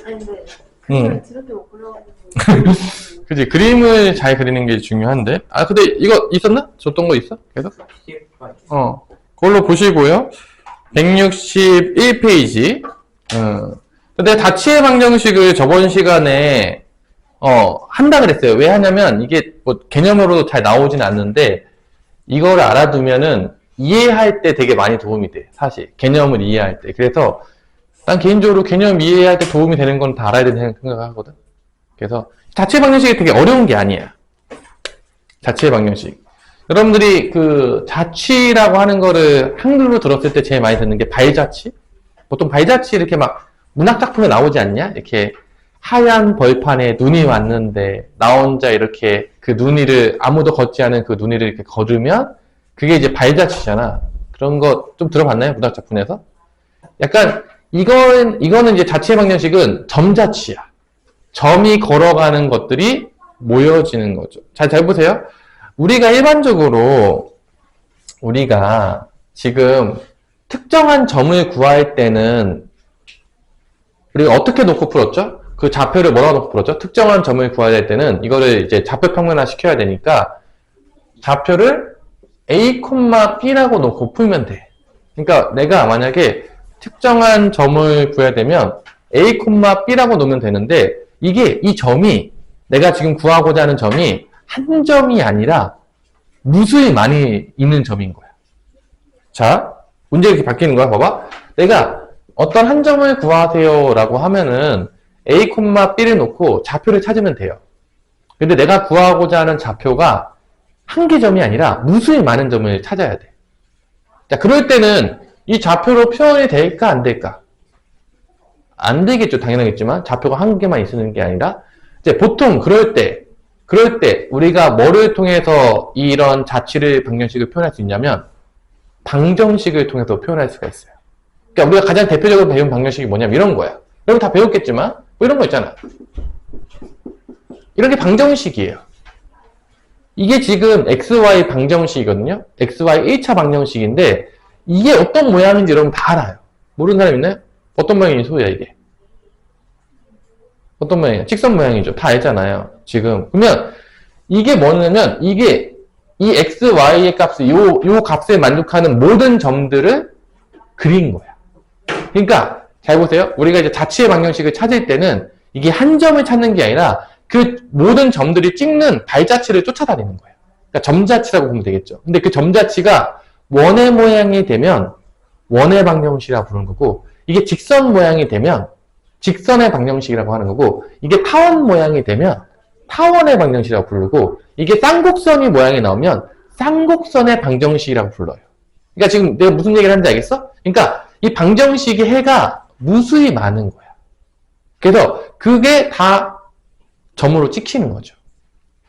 아니 근데 응. 저렇게 못 그려가지고. 그치, 그림을 잘 그리는 게 중요한데. 아, 근데 이거 있었나? 줬던 거 있어? 계속? 그걸로 보시고요. 161페이지. 근데 다치의 방정식을 저번 시간에, 한다 그랬어요. 왜 하냐면, 이게 뭐 개념으로 잘 나오진 않는데, 이거를 알아두면은 이해할 때 되게 많이 도움이 돼. 사실. 개념을 이해할 때. 그래서, 난 개인적으로 개념 이해할 때 도움이 되는 건 다 알아야 된다고 생각하거든. 그래서, 자치의 방정식이 되게 어려운 게 아니야. 자치의 방정식. 여러분들이 그 자치라고 하는 거를 한글로 들었을 때 제일 많이 듣는 게 발자취? 보통 발자취 이렇게 막 문학작품에 나오지 않냐? 이렇게 하얀 벌판에 눈이 왔는데 나 혼자 이렇게 그 눈이를 아무도 걷지 않은 그 눈이를 이렇게 걸으면 그게 이제 발자취잖아. 그런 거 좀 들어봤나요? 문학작품에서? 약간 이거는 이제 자치의 방정식은 점자취야. 점이 걸어가는 것들이 모여지는 거죠. 잘 보세요. 우리가 일반적으로 우리가 지금 특정한 점을 구할 때는 우리가 어떻게 놓고 풀었죠? 그 좌표를 뭐라고 놓고 풀었죠? 특정한 점을 구해야 될 때는 이거를 이제 좌표 평면화 시켜야 되니까 좌표를 A, B라고 놓고 풀면 돼. 그러니까 내가 만약에 특정한 점을 구해야 되면 A, B라고 놓으면 되는데 이게 이 점이 내가 지금 구하고자 하는 점이 한 점이 아니라 무수히 많이 있는 점인 거야. 자, 문제 이렇게 바뀌는 거야. 봐봐. 내가 어떤 한 점을 구하세요 라고 하면은 A, B를 놓고 좌표를 찾으면 돼요. 근데 내가 구하고자 하는 좌표가 한 개 점이 아니라 무수히 많은 점을 찾아야 돼. 자, 그럴 때는 이 좌표로 표현이 될까 안 될까? 안 되겠죠. 당연하겠지만 좌표가 한 개만 있는 게 아니라 이제 보통 그럴 때 우리가 뭐를 통해서 이런 자치를 방정식을 표현할 수 있냐면 방정식을 통해서 표현할 수가 있어요. 그러니까 우리가 가장 대표적으로 배운 방정식이 뭐냐면 이런 거야. 여러분 다 배웠겠지만 뭐 이런 거 있잖아. 이런 게 방정식이에요. 이게 지금 XY 방정식이거든요. XY 1차 방정식인데 이게 어떤 모양인지 여러분 다 알아요. 모르는 사람 있나요? 어떤 모양이 소리야 이게? 어떤 모양이에요? 직선 모양이죠. 다 알잖아요. 지금. 그러면 이게 뭐냐면 이게 이 XY의 값을 요 값에 만족하는 모든 점들을 그린 거야. 그러니까 잘 보세요. 우리가 이제 자치의 방정식을 찾을 때는 이게 한 점을 찾는 게 아니라 그 모든 점들이 찍는 발자취를 쫓아다니는 거예요. 그러니까 점자치라고 보면 되겠죠. 근데 그 점자치가 원의 모양이 되면 원의 방정식이라고 부르는 거고 이게 직선 모양이 되면 직선의 방정식이라고 하는 거고 이게 타원 모양이 되면 타원의 방정식이라고 부르고 이게 쌍곡선이 모양이 나오면 쌍곡선의 방정식이라고 불러요. 그러니까 지금 내가 무슨 얘기를 하는지 알겠어? 그러니까 이 방정식의 해가 무수히 많은 거야. 그래서 그게 다 점으로 찍히는 거죠.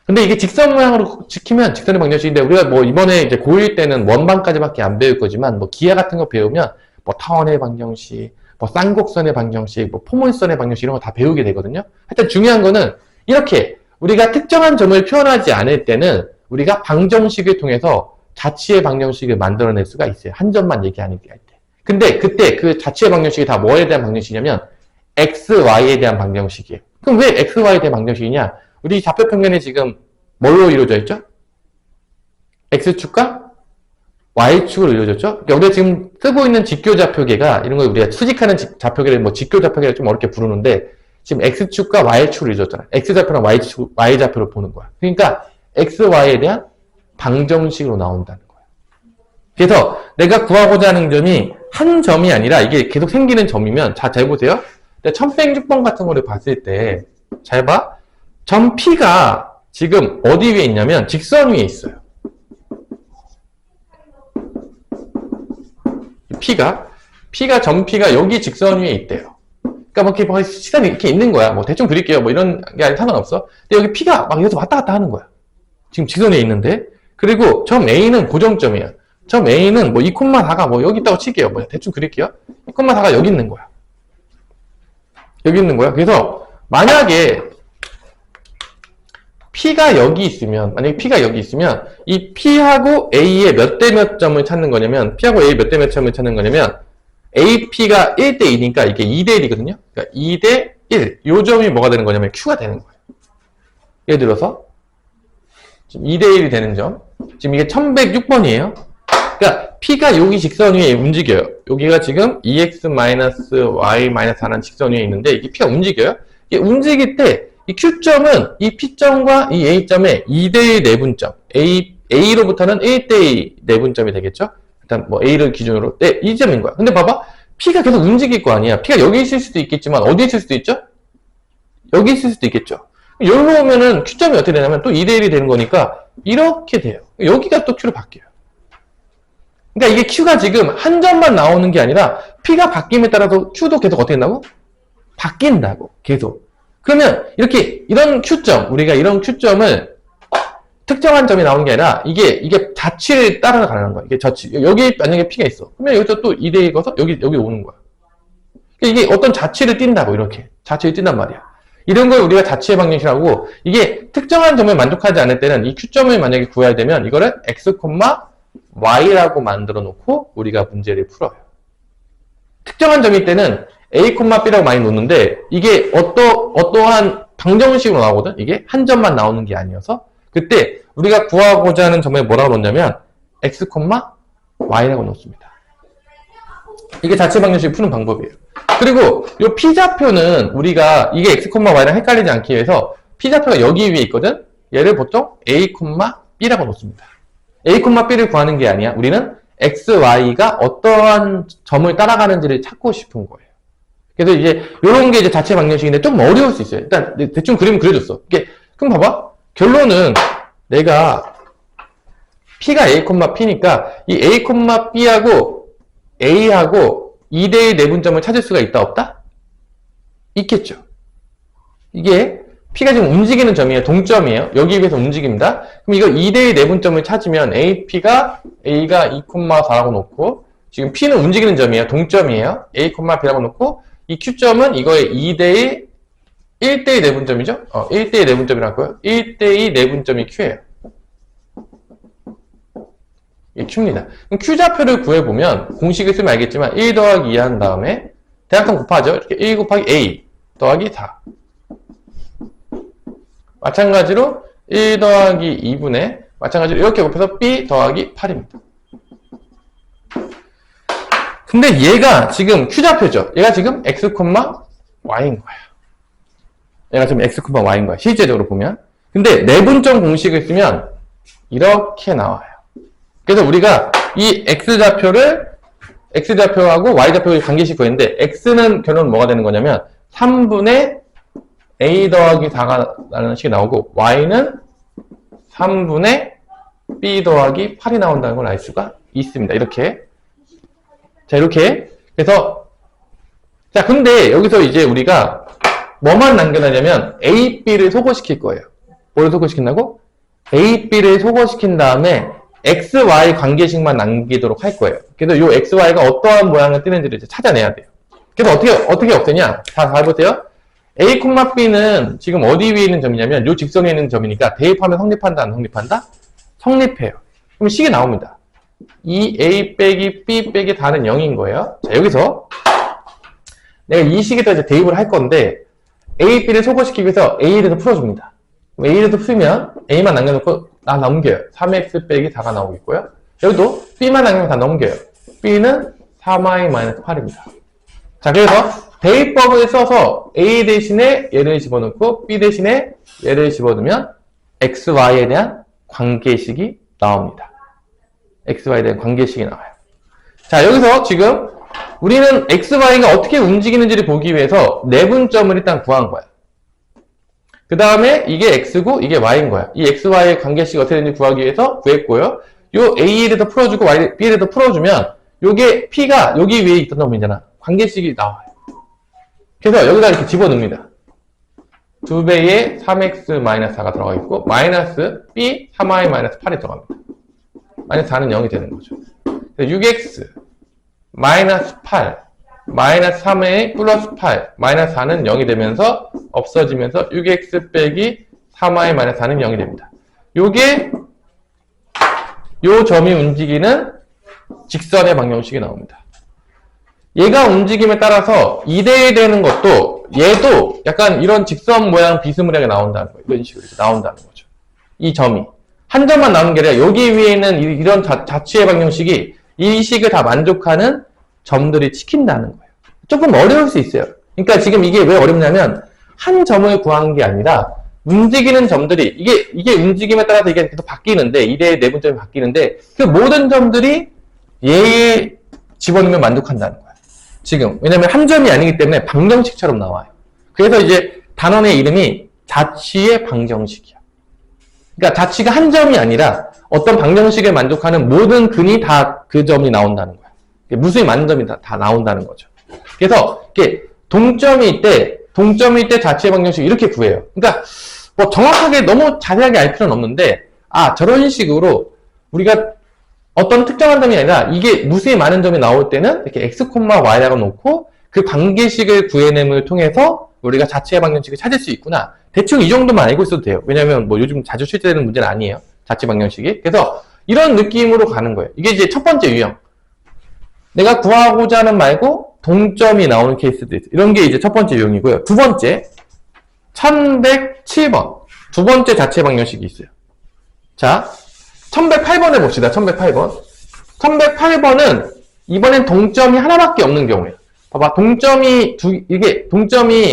근데 이게 직선 모양으로 찍히면 직선의 방정식인데 우리가 뭐 이번에 이제 고1 때는 원방까지밖에 안 배울 거지만 뭐 기하 같은 거 배우면 뭐 타원의 방정식, 뭐 쌍곡선의 방정식, 뭐 포물선의 방정식 이런 거 다 배우게 되거든요. 하여튼 중요한 거는 이렇게 우리가 특정한 점을 표현하지 않을 때는 우리가 방정식을 통해서 자치의 방정식을 만들어낼 수가 있어요. 한 점만 얘기하는 게 할 때. 근데 그때 그 자치의 방정식이 다 뭐에 대한 방정식이냐면 x, y에 대한 방정식이에요. 그럼 왜 x, y에 대한 방정식이냐? 우리 좌표 평면이 지금 뭘로 이루어져 있죠? x축과 y축으로 이루어졌죠? 그러니까 우리가 지금 쓰고 있는 직교좌표계가 이런 거 우리가 수직하는 좌표계를 뭐 직교좌표계를 좀 어렵게 부르는데 지금 x축과 y축으로 이루어졌잖아요. x좌표랑 y좌표를 보는 거야. 그러니까 x, y에 대한 방정식으로 나온다는 거야. 그래서 내가 구하고자 하는 점이 한 점이 아니라 이게 계속 생기는 점이면 자, 잘 보세요. 1106번 같은 거를 봤을 때 잘 봐. 점 P가 지금 어디 위에 있냐면 직선 위에 있어요. 점 P가 여기 직선 위에 있대요. 그러니까 뭐 이렇게 시간이 이렇게 있는 거야. 뭐 대충 그릴게요. 뭐 이런 게 아니 상관없어. 근데 여기 P가 막 여기서 왔다 갔다 하는 거야. 지금 직선 위에 있는데. 그리고 점 A는 고정점이야. 점 A는 뭐 2,4가 뭐 여기 있다고 칠게요. 뭐 대충 그릴게요. 2,4가 여기 있는 거야. 여기 있는 거야. 그래서 만약에 P가 여기 있으면 이 P하고 A의 몇 대 몇 점을 찾는 거냐면 P하고 A 몇 대 몇 점을 찾는 거냐면 AP가 1대 2니까 이게 2대 1이거든요. 그러니까 2대 1. 요 점이 뭐가 되는 거냐면 Q가 되는 거예요. 예를 들어서 지금 2대1이 되는 점. 지금 이게 1106번이에요. 그러니까 P가 여기 직선 위에 움직여요. 여기가 지금 2x-y-4라는 직선 위에 있는데 이게 P가 움직여요. 이게 움직일 때 이 Q점은 이 P점과 이 A점의 2대1 내분점, A로부터는 1대2 내분점이 되겠죠? 일단 뭐 A를 기준으로 네, 이 점인 거야. 근데 봐봐. P가 계속 움직일 거 아니야. P가 여기 있을 수도 있겠지만 어디에 있을 수도 있죠? 여기 있을 수도 있겠죠. 여기로 오면은 Q점이 어떻게 되냐면 또 2대1이 되는 거니까 이렇게 돼요. 여기가 또 Q로 바뀌어요. 그러니까 이게 Q가 지금 한 점만 나오는 게 아니라 P가 바뀜에 따라서 Q도 계속 어떻게 된다고? 바뀐다고. 계속. 그러면 이렇게 이런 Q점, 우리가 이런 Q점을 특정한 점이 나오는 게 아니라 이게 자취를 따라가는 거야. 이게 자취. 여기 만약에 P가 있어. 그러면 여기서 또 2대1이 가서 여기 오는 거야. 이게 어떤 자취를 띈다고 이렇게. 자취를 띈단 말이야. 이런 걸 우리가 자취의 방정식이라고 이게 특정한 점을 만족하지 않을 때는 이 Q점을 만약에 구해야 되면 이거를 x, y라고 만들어 놓고 우리가 문제를 풀어요. 특정한 점일 때는 a, b라고 많이 놓는데 이게 어떠한 방정식으로 나오거든? 이게 한 점만 나오는 게 아니어서 그때 우리가 구하고자 하는 점에 뭐라고 놓냐면 x, y라고 놓습니다. 이게 자체 방정식 푸는 방법이에요. 그리고 이 P좌표는 우리가 이게 x, y랑 헷갈리지 않기 위해서 P좌표가 여기 위에 있거든? 얘를 보통 a, b라고 놓습니다. a, b를 구하는 게 아니야. 우리는 x, y가 어떠한 점을 따라가는지를 찾고 싶은 거예요. 그래서 이제 이런 게 이제 자체 방정식인데 좀 어려울 수 있어요. 일단 대충 그림 그려줬어. 이게 그럼 봐봐. 결론은 내가 P가 a, P니까 이 a, b하고 a하고 2대1 내분점을 찾을 수가 있다 없다? 있겠죠. 이게 P가 지금 움직이는 점이에요. 동점이에요. 여기 비해서 움직입니다. 그럼 이거 2대1 내분점을 찾으면 A가 2,4라고 놓고 지금 P는 움직이는 점이에요. 동점이에요. A, B라고 놓고 이 Q점은 이거의 2대1 1대2 내분점이죠? 1대2 내분점이라고 하고요. 1대2 내분점이 Q예요. 이게 Q입니다. 그럼 Q좌표를 구해보면 공식을 쓰면 알겠지만 1 더하기 2 한 다음에 대각선 곱하죠. 이렇게 1 곱하기 A 더하기 4 마찬가지로 1 더하기 2분의 마찬가지로 이렇게 곱해서 B 더하기 8입니다. 근데 얘가 지금 Q좌표죠. 얘가 지금 x, y인 거예요. 얘가 지금 x, y인 거야. 실제적으로 보면. 근데 내분점 공식을 쓰면 이렇게 나와요. 그래서 우리가 이 x좌표하고 y좌표의 관계식 구했는데 x는 결론 뭐가 되는 거냐면 3분의 a 더하기 4가 라는 식이 나오고 y는 3분의 b 더하기 8이 나온다는 걸 알 수가 있습니다. 이렇게. 자, 이렇게. 그래서 자, 근데 여기서 이제 우리가 뭐만 남겨놓냐면 a, b를 소거시킬 거예요. 뭘 소거시킨다고? a, b를 소거시킨 다음에 x, y 관계식만 남기도록 할 거예요. 그래서 이 x, y가 어떠한 모양을 띠는지를 이제 찾아내야 돼요. 그래서 어떻게 없애냐? 잘 보세요. a, b는 지금 어디 위에 있는 점이냐면 이 직선에 있는 점이니까 대입하면 성립한다, 안 성립한다? 성립해요. 그럼 식이 나옵니다. 2a 빼기 b 빼기 다는 0인 거예요. 자, 여기서 내가 이 식에다 이제 대입을 할 건데 a, b를 소거시키기 위해서 a에 대해서 풀어줍니다. a에 대해서 풀면 a만 남겨놓고 다 넘겨요. 3x 빼기 4가 나오겠고요. 여기도 b만 남기면 다 넘겨요. b는 3y-8입니다. 자, 그래서 대입법을 써서 a 대신에 얘를 집어넣고 b 대신에 얘를 집어넣으면 x, y에 대한 관계식이 나옵니다. x, y에 대한 관계식이 나와요. 자, 여기서 지금 우리는 x, y가 어떻게 움직이는지를 보기 위해서 내분점을 일단 구한 거야. 그 다음에 이게 x고 이게 y인 거야. 이 x, y의 관계식이 어떻게 되는지 구하기 위해서 구했고요. 요 a에 대해서 풀어주고 b에 대해서 풀어주면 요게 p가 여기 위에 있던 놈이잖아. 관계식이 나와요. 그래서 여기다 이렇게 집어넣습니다. 2배의 3x-4가 들어가 있고 마이너스 b 3y-8이 들어갑니다. 마이너스 4는 0이 되는 거죠. 6x 마이너스 8 마이너스 3의 플러스 8 마이너스 4는 0이 되면서 없어지면서 6x 빼기 3y-4는 0이 됩니다. 요게 요 점이 움직이는 직선의 방정식이 나옵니다. 얘가 움직임에 따라서 2대1 되는 것도 얘도 약간 이런 직선 모양 비스무리하게 나온다는 거예요. 이런 식으로 이렇게 나온다는 거죠. 이 점이. 한 점만 나오는 게 아니라 여기 위에 있는 이런 자취의 방정식이 이 식을 다 만족하는 점들이 찍힌다는 거예요. 조금 어려울 수 있어요. 그러니까 지금 이게 왜 어렵냐면 한 점을 구하는 게 아니라 움직이는 점들이 이게 움직임에 따라서 이게 계속 바뀌는데 1의 내분점이 바뀌는데 그 모든 점들이 얘에 집어넣으면 만족한다는 거예요. 지금 왜냐면 한 점이 아니기 때문에 방정식처럼 나와요. 그래서 이제 단원의 이름이 자취의 방정식이야. 그러니까 자취가 한 점이 아니라 어떤 방정식을 만족하는 모든 근이 다 그 점이 나온다는 거야. 무수히 많은 점이 다 나온다는 거죠. 그래서 이렇게 동점이 있대 자취의 방정식 이렇게 구해요. 그러니까 뭐 정확하게 너무 자세하게 알 필요는 없는데 저런 식으로 우리가 어떤 특정한 점이 아니라 이게 무수히 많은 점이 나올 때는 이렇게 x, y라고 놓고 그 관계식을 구해냄을 통해서 우리가 자취의 방정식을 찾을 수 있구나. 대충 이 정도만 알고 있어도 돼요. 왜냐면 뭐 요즘 자주 출제되는 문제는 아니에요. 자취 방정식이. 그래서 이런 느낌으로 가는 거예요. 이게 이제 첫 번째 유형. 내가 구하고자 하는 말고 동점이 나오는 케이스도 있어요. 이런 게 이제 첫 번째 유형이고요. 두 번째, 1107번. 두 번째 자취의 방정식이 있어요. 자, 1108번 해봅시다. 1108번. 1108번은 이번엔 동점이 하나밖에 없는 경우예요. 봐봐, 동점이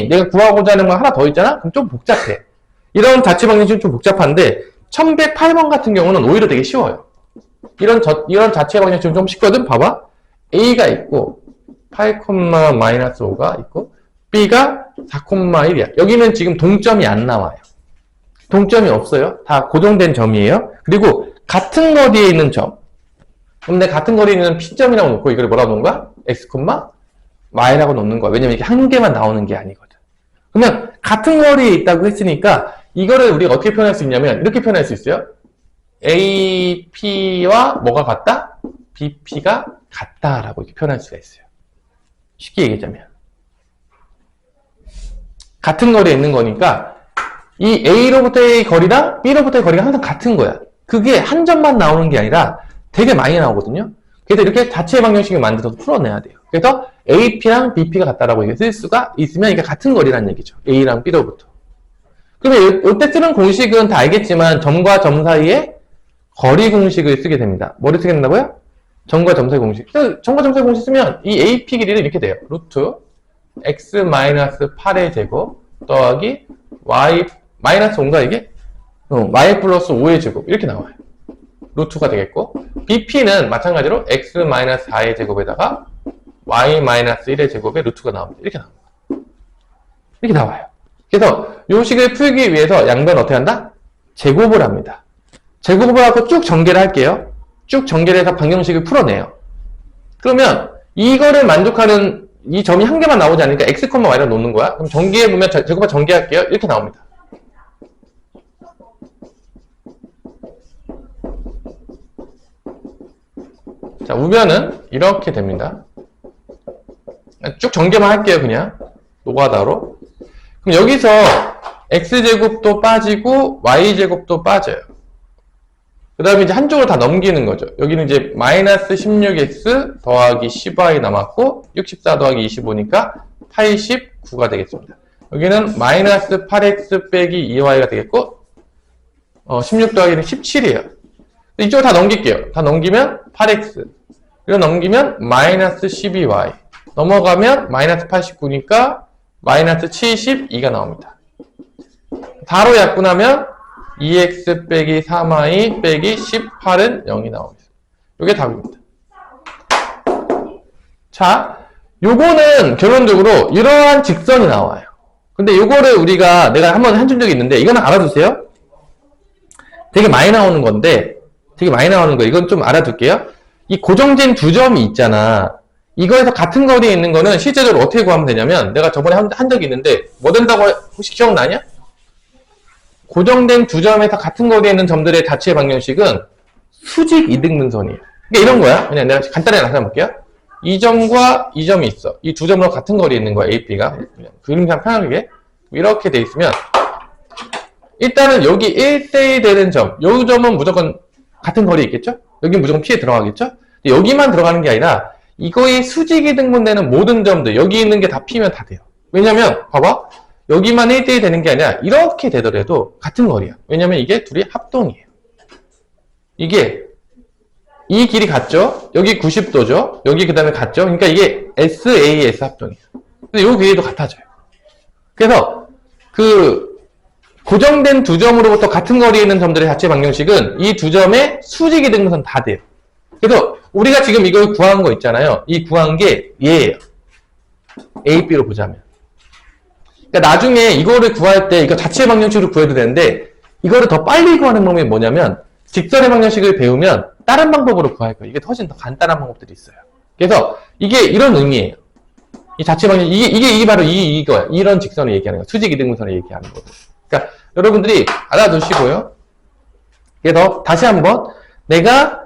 내가 구하고자 하는 건 하나 더 있잖아? 그럼 좀 복잡해. 이런 자취 방정식은 좀 복잡한데, 1108번 같은 경우는 오히려 되게 쉬워요. 이런 자취 방정식은 좀 쉽거든? 봐봐. A가 있고, 8,-5가 있고, B가 4,1이야. 여기는 지금 동점이 안 나와요. 동점이 없어요. 다 고정된 점이에요. 그리고 같은 거리에 있는 점. 그럼 내가 같은 거리에 있는 P점이라고 놓고 이걸 뭐라고 놓는 거야? X, Y라고 놓는 거야. 왜냐면 이게 한 개만 나오는 게 아니거든. 그러면 같은 거리에 있다고 했으니까 이거를 우리가 어떻게 표현할 수 있냐면 이렇게 표현할 수 있어요. AP와 뭐가 같다? BP가 같다라고 이렇게 표현할 수가 있어요. 쉽게 얘기하자면. 같은 거리에 있는 거니까 이 A로부터의 거리랑 B로부터의 거리가 항상 같은 거야. 그게 한 점만 나오는 게 아니라 되게 많이 나오거든요. 그래서 이렇게 자취의 방정식을 만들어서 풀어내야 돼요. 그래서 AP랑 BP가 같다라고 쓸 수가 있으면 이게 같은 거리라는 얘기죠. A랑 B로부터. 그러면 이때 쓰는 공식은 다 알겠지만 점과 점 사이에 거리 공식을 쓰게 됩니다. 뭐를 쓰게 된다고요? 점과 점 사이 공식. 점과 점 사이 공식 쓰면 이 AP 길이는 이렇게 돼요. 루트 x-8의 제곱 더하기 y 마이너스 5인가 이게? y 플러스 5의 제곱 이렇게 나와요. 루트가 되겠고 BP는 마찬가지로 x-4의 제곱에다가 y-1의 제곱에 루트가 나옵니다. 이렇게 나옵니다. 이렇게 나와요. 그래서 이 식을 풀기 위해서 양변 어떻게 한다? 제곱을 합니다. 제곱을 하고 쭉 전개를 할게요. 쭉 전개를 해서 방정식을 풀어내요. 그러면 이거를 만족하는 이 점이 한 개만 나오지 않으니까 x, y를 놓는 거야. 그럼 전개해보면 제곱을 전개할게요. 이렇게 나옵니다. 자, 우변은 이렇게 됩니다. 쭉 전개만 할게요, 그냥. 노가다로. 그럼 여기서 x제곱도 빠지고 y제곱도 빠져요. 그 다음에 이제 한쪽을 다 넘기는 거죠. 여기는 이제 마이너스 16x 더하기 10y 남았고 64 더하기 25니까 89가 되겠습니다. 여기는 마이너스 8x 빼기 2y가 되겠고 16 더하기는 17이에요. 이쪽을 다 넘길게요. 다 넘기면 8x 이거 넘기면 마이너스 12y 넘어가면 마이너스 89니까 마이너스 72가 나옵니다. 다로 약분하면 2x 빼기 3y 빼기 18은 0이 나옵니다. 이게 답입니다. 자, 요거는 결론적으로 이러한 직선이 나와요. 근데 요거를 내가 한번 해준 적이 있는데 이거는 알아두세요. 되게 많이 나오는 건데 되게 많이 나오는 거 이건 좀 알아둘게요. 이 고정된 두 점이 있잖아. 이거에서 같은 거리에 있는 거는 실제적으로 어떻게 구하면 되냐면 내가 저번에 한 적이 있는데 뭐 된다고 혹시 기억나냐? 고정된 두 점에서 같은 거리에 있는 점들의 자취의 방정식은 수직 이등분선이에요. 그러니까 이런 거야. 그냥 내가 간단하게 나타내볼게요. 이 점과 이 점이 있어. 이 두 점으로 같은 거리에 있는 거야. AP가. 그림상 편하게 이렇게 돼 있으면 일단은 여기 1대1 되는 점, 이 점은 무조건 같은 거리에 있겠죠? 여기 무조건 P에 들어가겠죠? 여기만 들어가는 게 아니라 이거의 수직이 등분되는 모든 점들 여기 있는 게 다 P면 다 돼요. 왜냐면 봐봐. 여기만 1대1 되는 게 아니라 이렇게 되더라도 같은 거리야. 왜냐면 이게 둘이 합동이에요. 이게 이 길이 같죠? 여기 90도죠? 여기 그 다음에 같죠? 그러니까 이게 SAS 합동이에요. 근데 요 길이도 같아져요. 그래서 그 고정된 두 점으로부터 같은 거리에 있는 점들의 자체 방정식은 이 두 점의 수직 이등분선 다 돼요. 그래서 우리가 지금 이걸 구한 거 있잖아요. 이 구한 게 얘예요. A, B로 보자면. 그러니까 나중에 이거를 구할 때 이거 자체 방정식으로 구해도 되는데 이거를 더 빨리 구하는 방법이 뭐냐면 직선의 방정식을 배우면 다른 방법으로 구할 거예요. 이게 훨씬 더 간단한 방법들이 있어요. 그래서 이게 이런 의미예요. 이 자체 방정식, 이게 바로 이거야. 이런 직선을 얘기하는 거야. 수직 이등분선을 얘기하는 거고. 그러니까 여러분들이 알아두시고요. 그래서 다시 한번 내가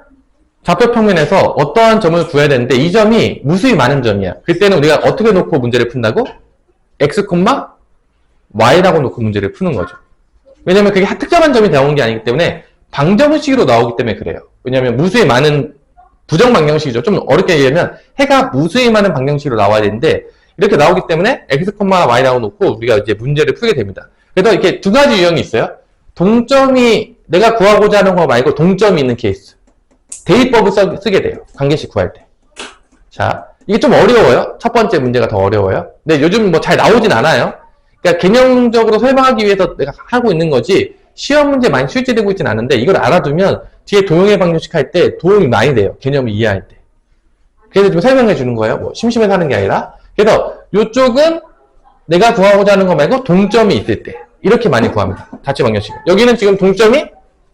좌표 평면에서 어떠한 점을 구해야 되는데 이 점이 무수히 많은 점이야. 그때는 우리가 어떻게 놓고 문제를 푼다고? x, y라고 놓고 문제를 푸는 거죠. 왜냐면 그게 특정한 점이 나온 게 아니기 때문에 방정식으로 나오기 때문에 그래요. 왜냐면 무수히 많은 부정 방정식이죠. 좀 어렵게 얘기하면 해가 무수히 많은 방정식으로 나와야 되는데 이렇게 나오기 때문에 x, y라고 놓고 우리가 이제 문제를 풀게 됩니다. 그래서 이렇게 두 가지 유형이 있어요. 동점이 내가 구하고자 하는 거 말고 동점이 있는 케이스. 대입법을 쓰게 돼요. 관계식 구할 때. 자, 이게 좀 어려워요. 첫 번째 문제가 더 어려워요. 근데 요즘 뭐 잘 나오진 않아요. 그러니까 개념적으로 설명하기 위해서 내가 하고 있는 거지 시험 문제 많이 출제되고 있진 않은데 이걸 알아두면 뒤에 도형의 방정식 할 때 도움이 많이 돼요. 개념을 이해할 때. 그래서 좀 설명해 주는 거예요. 뭐 심심해서 하는 게 아니라. 그래서 이쪽은 내가 구하고자 하는 거 말고 동점이 있을 때 이렇게 많이 구합니다. 자체 방정식은. 여기는 지금 동점이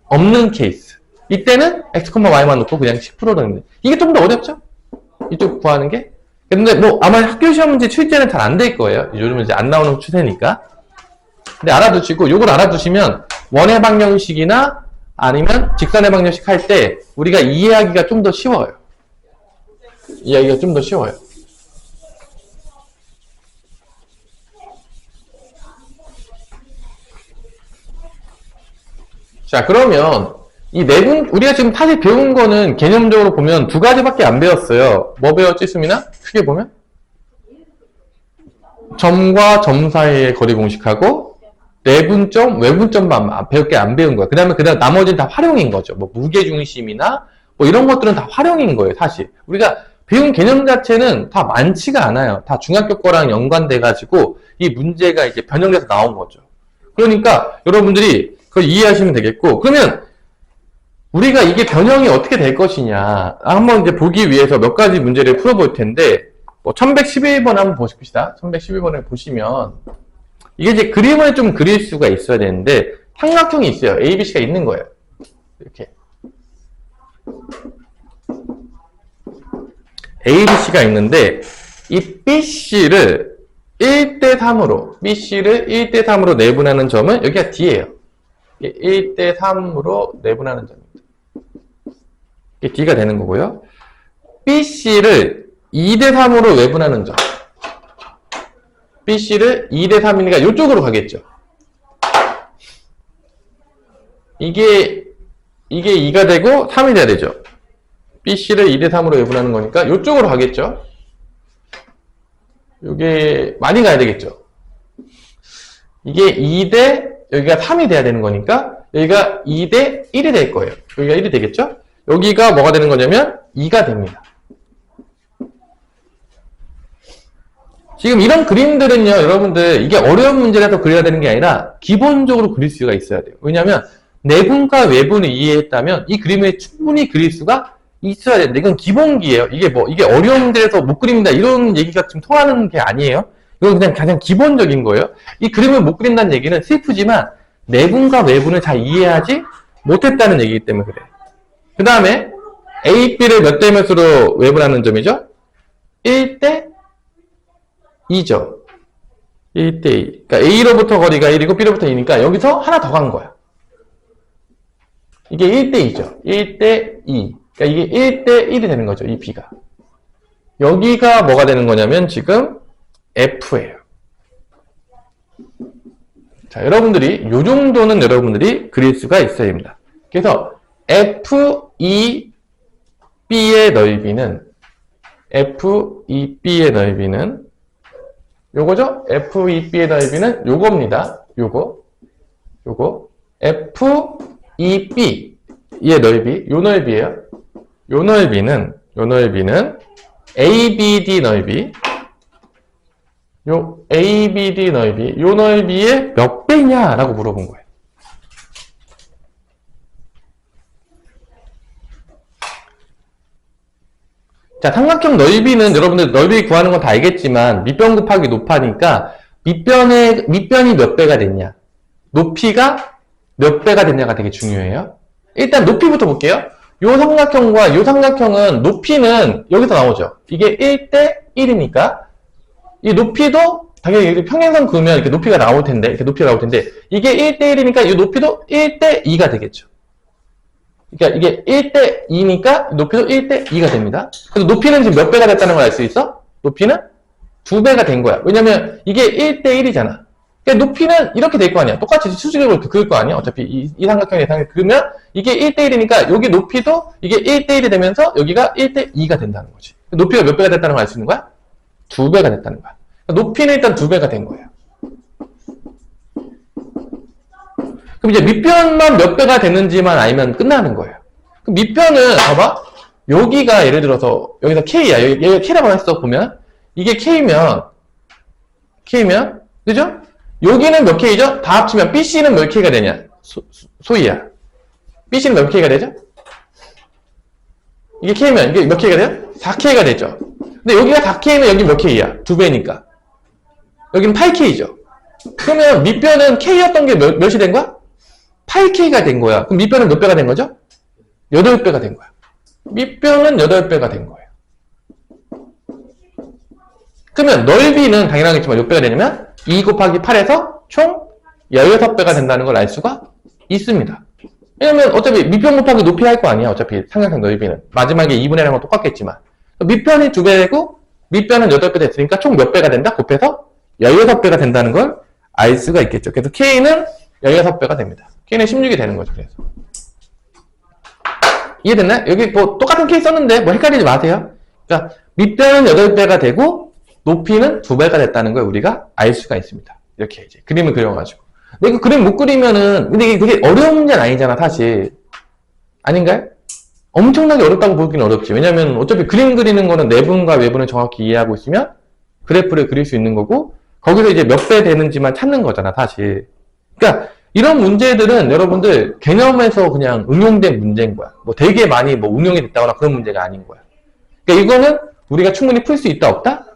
없는 케이스. 이때는 x, y만 놓고 그냥 10%로 됩니다. 이게 좀 더 어렵죠? 이쪽 구하는 게. 근데 뭐 아마 학교 시험 문제 출제는 잘 안 될 거예요. 요즘은 이제 안 나오는 추세니까. 근데 알아두시고 요걸 알아두시면 원의 방정식이나 아니면 직선의 방정식 할 때 우리가 이해하기가 좀 더 쉬워요. 이해하기가 좀 더 쉬워요. 자, 그러면 이 우리가 지금 사실 배운 거는 개념적으로 보면 두 가지밖에 안 배웠어요. 뭐 배웠지, 수민아? 크게 보면? 점과 점 사이의 거리 공식하고 내분점, 외분점만 배울 게 안 배운 거야. 그 다음에 나머지는 다 활용인 거죠. 뭐 무게중심이나 뭐 이런 것들은 다 활용인 거예요, 사실. 우리가 배운 개념 자체는 다 많지가 않아요. 다 중학교 거랑 연관돼가지고 이 문제가 이제 변형돼서 나온 거죠. 그러니까 여러분들이 그걸 이해하시면 되겠고, 그러면 우리가 이게 변형이 어떻게 될 것이냐 한번 이제 보기 위해서 몇 가지 문제를 풀어볼 텐데 뭐 1111번 한번 보십시다. 1111번을 보시면 이게 이제 그림을 좀 그릴 수가 있어야 되는데 삼각형이 있어요. ABC가 있는 거예요. 이렇게 ABC가 있는데 이 BC를 1대3으로 내분하는 점은 여기가 D예요. 1대3으로 내분하는 점입니다. 이게 D가 되는 거고요. BC를 2대3으로 외분하는 점. BC를 2대3이니까 이쪽으로 가겠죠. 이게 2가 되고 3이 돼야 되죠. BC를 2대3으로 외분하는 거니까 이쪽으로 가겠죠. 이게 많이 가야 되겠죠. 이게 2대 여기가 3이 돼야 되는 거니까 여기가 2대 1이 될 거예요. 여기가 1이 되겠죠? 여기가 뭐가 되는 거냐면 2가 됩니다. 지금 이런 그림들은요, 여러분들 이게 어려운 문제라서 그려야 되는 게 아니라 기본적으로 그릴 수가 있어야 돼요. 왜냐하면 내분과 외분을 이해했다면 이 그림을 충분히 그릴 수가 있어야 되는데 이건 기본기예요. 이게 어려운 문제라서 못 그립니다. 이런 얘기가 지금 통하는 게 아니에요. 이건 그냥 가장 기본적인 거예요. 이 그림을 못 그린다는 얘기는 슬프지만 내분과 외분을 잘 이해하지 못했다는 얘기이기 때문에 그래요. 그 다음에 A, B를 몇 대 몇으로 외분하는 점이죠? 1대 2죠. 1대 2. 그러니까 A로부터 거리가 1이고 B로부터 2니까 여기서 하나 더 간 거야. 이게 1대 2죠. 1대 2. 그러니까 이게 1대 1이 되는 거죠. 이 B가. 여기가 뭐가 되는 거냐면 지금 F예요. 자, 여러분들이 요 정도는 여러분들이 그릴 수가 있어야 됩니다. 그래서 F2B의 넓이는 요거죠? FEB의 넓이는 요겁니다. 요거 FEB의 넓이, 요 넓이에요. 요 넓이는 ABD 넓이, 요 ABD 넓이, 요 넓이의 몇 배냐라고 물어본 거예요. 자, 삼각형 넓이는 여러분들 넓이 구하는 건 다 알겠지만 밑변 곱하기 높아니까 밑변이 몇 배가 됐냐, 높이가 몇 배가 됐냐가 되게 중요해요. 일단 높이부터 볼게요. 요 삼각형과 요 삼각형은 높이는 여기서 나오죠. 이게 1대 1이니까 이 높이도 당연히 이렇게 평행선 그으면 이렇게 높이가 나올 텐데, 이렇게 높이가 나올 텐데 이게 1대 1이니까 이 높이도 1대 2가 되겠죠. 그러니까 이게 1대 2니까 높이도 1대 2가 됩니다. 그래서 높이는 지금 몇 배가 됐다는 걸 알 수 있어? 높이는 2배가 된 거야. 왜냐면 이게 1대 1이잖아. 그러니까 높이는 이렇게 될 거 아니야. 똑같이 수직으로 그을 거 아니야. 어차피 이 삼각형 예상을 그으면 이게 1대 1이니까 여기 높이도 이게 1대 1이 되면서 여기가 1대 2가 된다는 거지. 높이가 몇 배가 됐다는 걸 알 수 있는 거야? 2배가 됐다는 거야. 높이는 일단 2배가 된 거예요. 그럼 이제 밑변만 몇 배가 됐는지만 알면 끝나는 거예요. 그럼 밑변은 봐봐. 여기가 예를 들어서 여기서 K야. 여기가 K라고 했어. 보면 이게 K면 그죠? 여기는 몇 K죠? 다 합치면 BC는 몇 K가 되냐? 소희야. BC는 몇 K가 되죠? 이게 K면 이게 몇 K가 돼요? 4K가 되죠. 근데 여기가 4K면 여기 몇 K야? 2배니까. 여기는 8K죠. 그러면 밑변은 K였던 게 몇이 된 거야? 8K가 된 거야. 그럼 밑변은 몇 배가 된 거죠? 8배가 된 거야. 밑변은 8배가 된 거예요. 그러면 넓이는 당연하겠지만 몇 배가 되냐면 2 곱하기 8에서 총 16배가 된다는 걸 알 수가 있습니다. 왜냐면 어차피 밑변 곱하기 높이 할 거 아니야. 어차피 삼각형 넓이는. 마지막에 2분의 1은 똑같겠지만. 밑변이 2배고 밑변은 8배 됐으니까 총 몇 배가 된다? 곱해서 16배가 된다는 걸 알 수가 있겠죠. 그래서 K는 16배가 됩니다. K는 16이 되는 거죠. 그래서. 이해됐나요? 여기 뭐 똑같은 K 썼는데 뭐 헷갈리지 마세요. 그러니까 밑변은 8배가 되고 높이는 2배가 됐다는 걸 우리가 알 수가 있습니다. 이렇게 이제 그림을 그려가지고. 근데 이거 그림 못 그리면은, 근데 이게 되게 어려운 문제는 아니잖아, 사실. 아닌가요? 엄청나게 어렵다고 보기는 어렵지. 왜냐면 어차피 그림 그리는 거는 내분과 외분을 정확히 이해하고 있으면 그래프를 그릴 수 있는 거고, 거기서 이제 몇 배 되는지만 찾는 거잖아, 사실. 그러니까 이런 문제들은 여러분들 개념에서 그냥 응용된 문제인 거야. 뭐 되게 많이 뭐 응용이 됐다거나 그런 문제가 아닌 거야. 그러니까 이거는 우리가 충분히 풀 수 있다, 없다?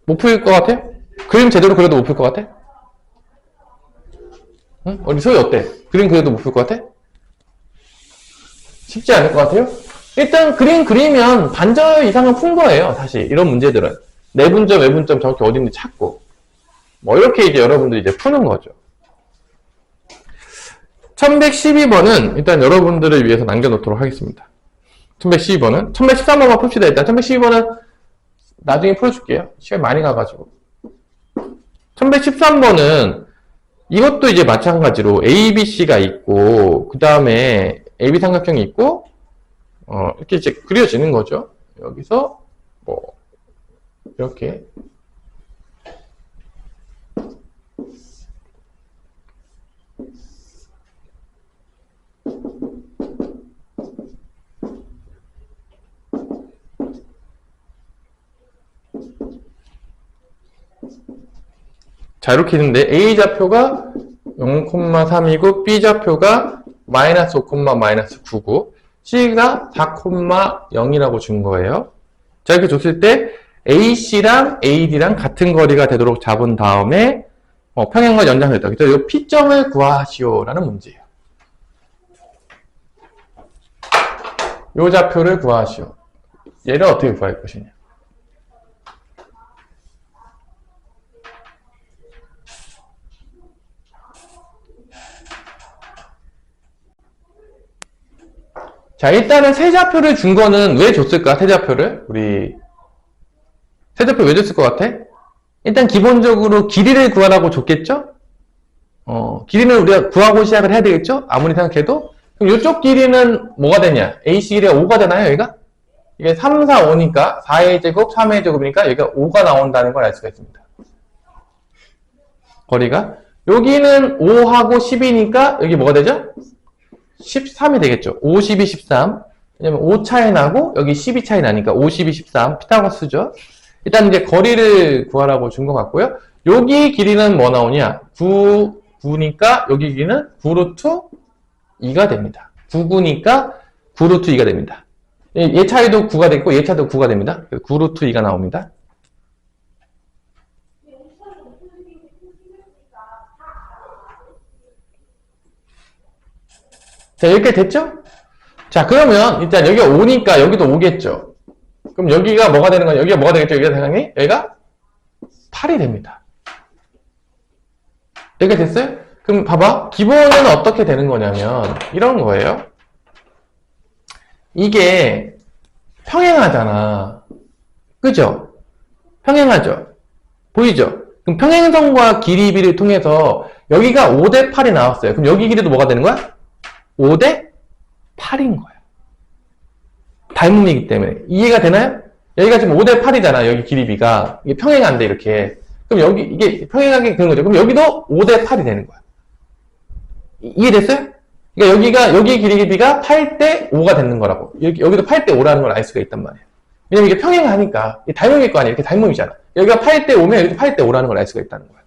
못 풀 것 같아? 그림 제대로 그려도 못 풀 것 같아? 응? 우리 소희 어때? 그림 그려도 못 풀 것 같아? 쉽지 않을 것 같아요? 일단 그림 그리면 반절 이상은 푼 거예요, 사실. 이런 문제들은. 내분점, 외분점 정확히 어딘지 찾고. 뭐 이렇게 이제 여러분들이 이제 푸는 거죠. 1112번은 일단 여러분들을 위해서 남겨놓도록 하겠습니다. 1112번은 1113번만 풉시다. 일단 1112번은 나중에 풀어줄게요. 시간 많이 가가지고. 1113번은 이것도 이제 마찬가지로 ABC가 있고 그 다음에 AB 삼각형이 있고 이렇게 이제 그려지는 거죠. 여기서 뭐 이렇게 자, 이렇게 있는데 A좌표가 0,3이고 B좌표가 마이너스 5, 마이너스 9고 C가 4,0이라고 준 거예요. 자, 이렇게 줬을 때 AC랑 AD랑 같은 거리가 되도록 잡은 다음에 평행과 연장을 했다. 그래서 이 P점을 구하시오라는 문제예요. 이 좌표를 구하시오. 얘를 어떻게 구할 것이냐. 자, 일단은 세좌표를 준 거는 왜 줬을까? 세좌표를? 세좌표 왜 줬을 것 같아? 일단 기본적으로 길이를 구하라고 줬겠죠? 길이는 우리가 구하고 시작을 해야 되겠죠? 아무리 생각해도. 그럼 이쪽 길이는 뭐가 되냐? AC 길이가 5가 되나요, 여기가? 이게 3, 4, 5니까 4의 제곱, 3의 제곱이니까 여기가 5가 나온다는 걸 알 수가 있습니다. 거리가. 여기는 5하고 10이니까 여기 뭐가 되죠? 13이 되겠죠. 5, 12, 13. 왜냐면 5 차이 나고 여기 12 차이 나니까 5, 12, 13. 피타고라스죠. 일단 이제 거리를 구하라고 준 것 같고요. 여기 길이는 뭐 나오냐? 9니까 여기 길이는 9루트 2가 됩니다. 9니까 9루트 2가 됩니다. 얘 차이도 9가 되고 얘 차도 9가 됩니다. 9루트 2가 나옵니다. 자, 이렇게 됐죠? 자, 그러면 일단 여기가 5니까 여기도 5겠죠? 그럼 여기가 뭐가 되는 거냐? 여기가 뭐가 되겠죠? 여기가 당연히 여기가 8이 됩니다. 이렇게 됐어요? 그럼 봐봐. 기본은 어떻게 되는 거냐면 이런 거예요. 이게 평행하잖아. 그죠? 평행하죠? 보이죠? 그럼 평행선과 길이비를 통해서 여기가 5대 8이 나왔어요. 그럼 여기 길이도 뭐가 되는 거야? 5대 8인 거야. 닮음이기 때문에. 이해가 되나요? 여기가 지금 5대 8이잖아. 여기 길이비가. 이게 평행한데 이렇게. 그럼 여기 이게 평행하게 그런 거죠. 그럼 여기도 5대 8이 되는 거야. 이해됐어요? 그러니까 여기가 여기 길이비가 8대 5가 되는 거라고. 여기도 8대 5라는 걸 알 수가 있단 말이에요. 왜냐면 이게 평행하니까. 이게 닮음일 거 아니에요. 이렇게 닮음이잖아. 여기가 8대 5면 여기도 8대 5라는 걸 알 수가 있다는 거야.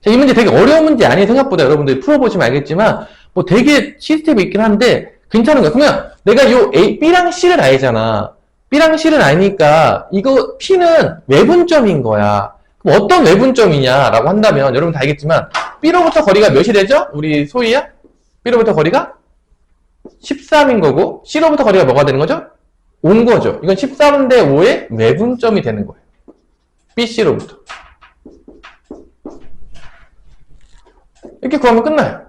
자, 이 문제 되게 어려운 문제 아니에요. 생각보다 여러분들이 풀어보시면 알겠지만 뭐 되게 시스템이 있긴 한데 괜찮은 거야. 그러면 내가 요 B랑 C를 알잖아. B랑 C를 아니까 이거 P는 외분점인 거야. 그럼 어떤 외분점이냐라고 한다면 여러분 다 알겠지만 B로부터 거리가 몇이 되죠? 우리 소희야? B로부터 거리가 13인 거고 C로부터 거리가 뭐가 되는 거죠? 5인 거죠. 이건 13대 5의 외분점이 되는 거예요. BC로부터. 이렇게 구하면 끝나요.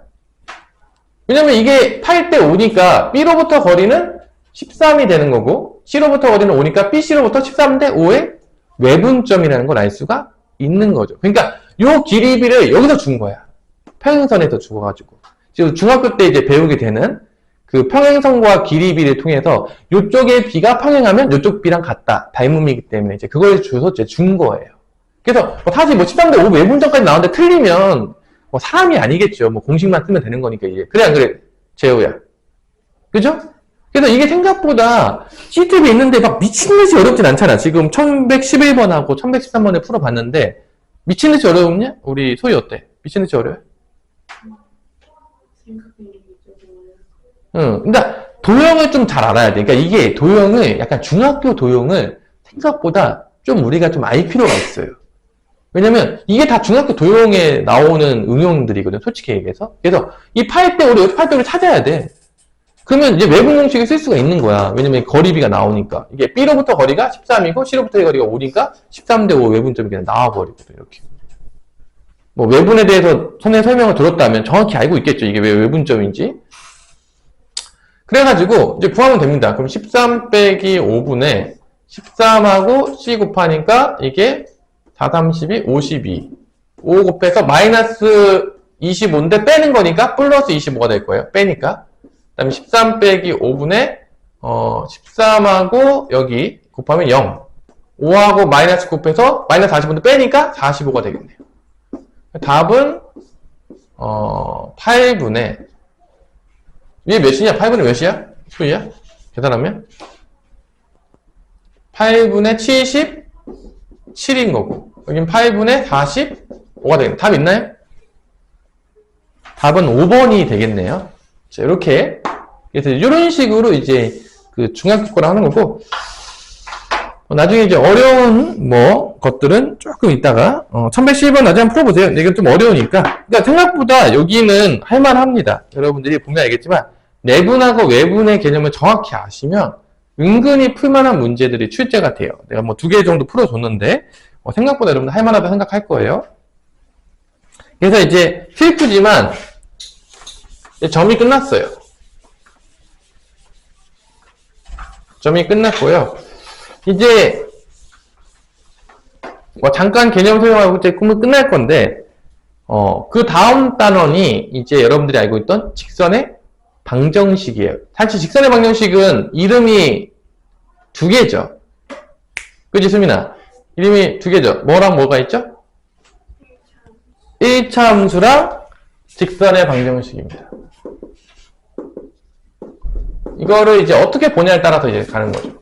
왜냐면 이게 8대 5니까 B로부터 거리는 13이 되는 거고 C로부터 거리는 5니까 BC로부터 13대 5의 외분점이라는 걸 알 수가 있는 거죠. 그러니까 요 길이비를 여기서 준 거야. 평행선에서 주어가지고. 지금 중학교 때 이제 배우게 되는 그 평행선과 길이비를 통해서 요쪽의 B가 평행하면 요쪽 B랑 같다. 닮음이기 때문에 이제 그걸 줘서 이제 준 거예요. 그래서 사실 뭐 13대 5 외분점까지 나오는데 틀리면 뭐 사람이 아니겠죠. 뭐 공식만 쓰면 되는 거니까 이게. 그래 안 그래? 재호야. 그죠? 그래서 이게 생각보다 시스템이 있는데 막 미친듯이 어렵진 않잖아. 지금 1111번하고 1113번을 풀어봤는데 미친듯이 어려웠냐? 우리 소희 어때? 미친듯이 어려워? 응. 그러니까 도형을 좀 잘 알아야 돼. 그러니까 이게 도형을 약간 중학교 도형을 생각보다 좀 우리가 좀 알 필요가 있어요. 왜냐면 이게 다 중학교 도형에 나오는 응용들이거든, 솔직히 얘기해서. 그래서 이 8대 5를, 여기 8대 5를 찾아야 돼. 그러면 이제 외분 공식을 쓸 수가 있는 거야. 왜냐면 거리비가 나오니까. 이게 B로부터 거리가 13이고 C로부터의 거리가 5니까 13대 5 외분점이 그냥 나와버리거든, 이렇게. 뭐 외분에 대해서 선생님 설명을 들었다면 정확히 알고 있겠죠. 이게 왜 외분점인지. 그래가지고 이제 구하면 됩니다. 그럼 13 빼기 5분의 13하고 C 곱하니까 이게 4, 32, 52. 5 곱해서 마이너스 25인데 빼는 거니까 플러스 25가 될 거예요. 빼니까. 그 다음에 13 빼기 5분의 13하고 여기 곱하면 0. 5하고 마이너스 곱해서 마이너스 45인데 빼니까 45가 되겠네요. 답은 8분의 이게 몇이냐? 8분의 몇이야? 수이야? 계산하면? 8분의 77인 거고 여긴 8분의 45가 되겠네. 답 있나요? 답은 5번이 되겠네요. 자, 이렇게. 그래서 이런 식으로 이제 그 중학교 거를 하는 거고, 나중에 이제 어려운 것들은 조금 이따가, 1111번 나중에 한번 풀어보세요. 이건 좀 어려우니까. 그러니까 생각보다 여기는 할만합니다. 여러분들이 보면 알겠지만, 내분하고 외분의 개념을 정확히 아시면, 은근히 풀만한 문제들이 출제가 돼요. 내가 뭐 2개 정도 풀어줬는데, 생각보다 여러분들 할만하다 생각할 거예요. 그래서 이제 슬프지만 점이 끝났어요. 점이 끝났고요. 이제 잠깐 개념 설명하고 이제 꿈을 끝날 건데 그 다음 단원이 이제 여러분들이 알고 있던 직선의 방정식이에요. 사실 직선의 방정식은 이름이 두 개죠. 그치, 수민아? 이름이 두 개죠. 뭐랑 뭐가 있죠? 1차 함수랑 직선의 방정식입니다. 이거를 이제 어떻게 보냐에 따라서 이제 가는 거죠.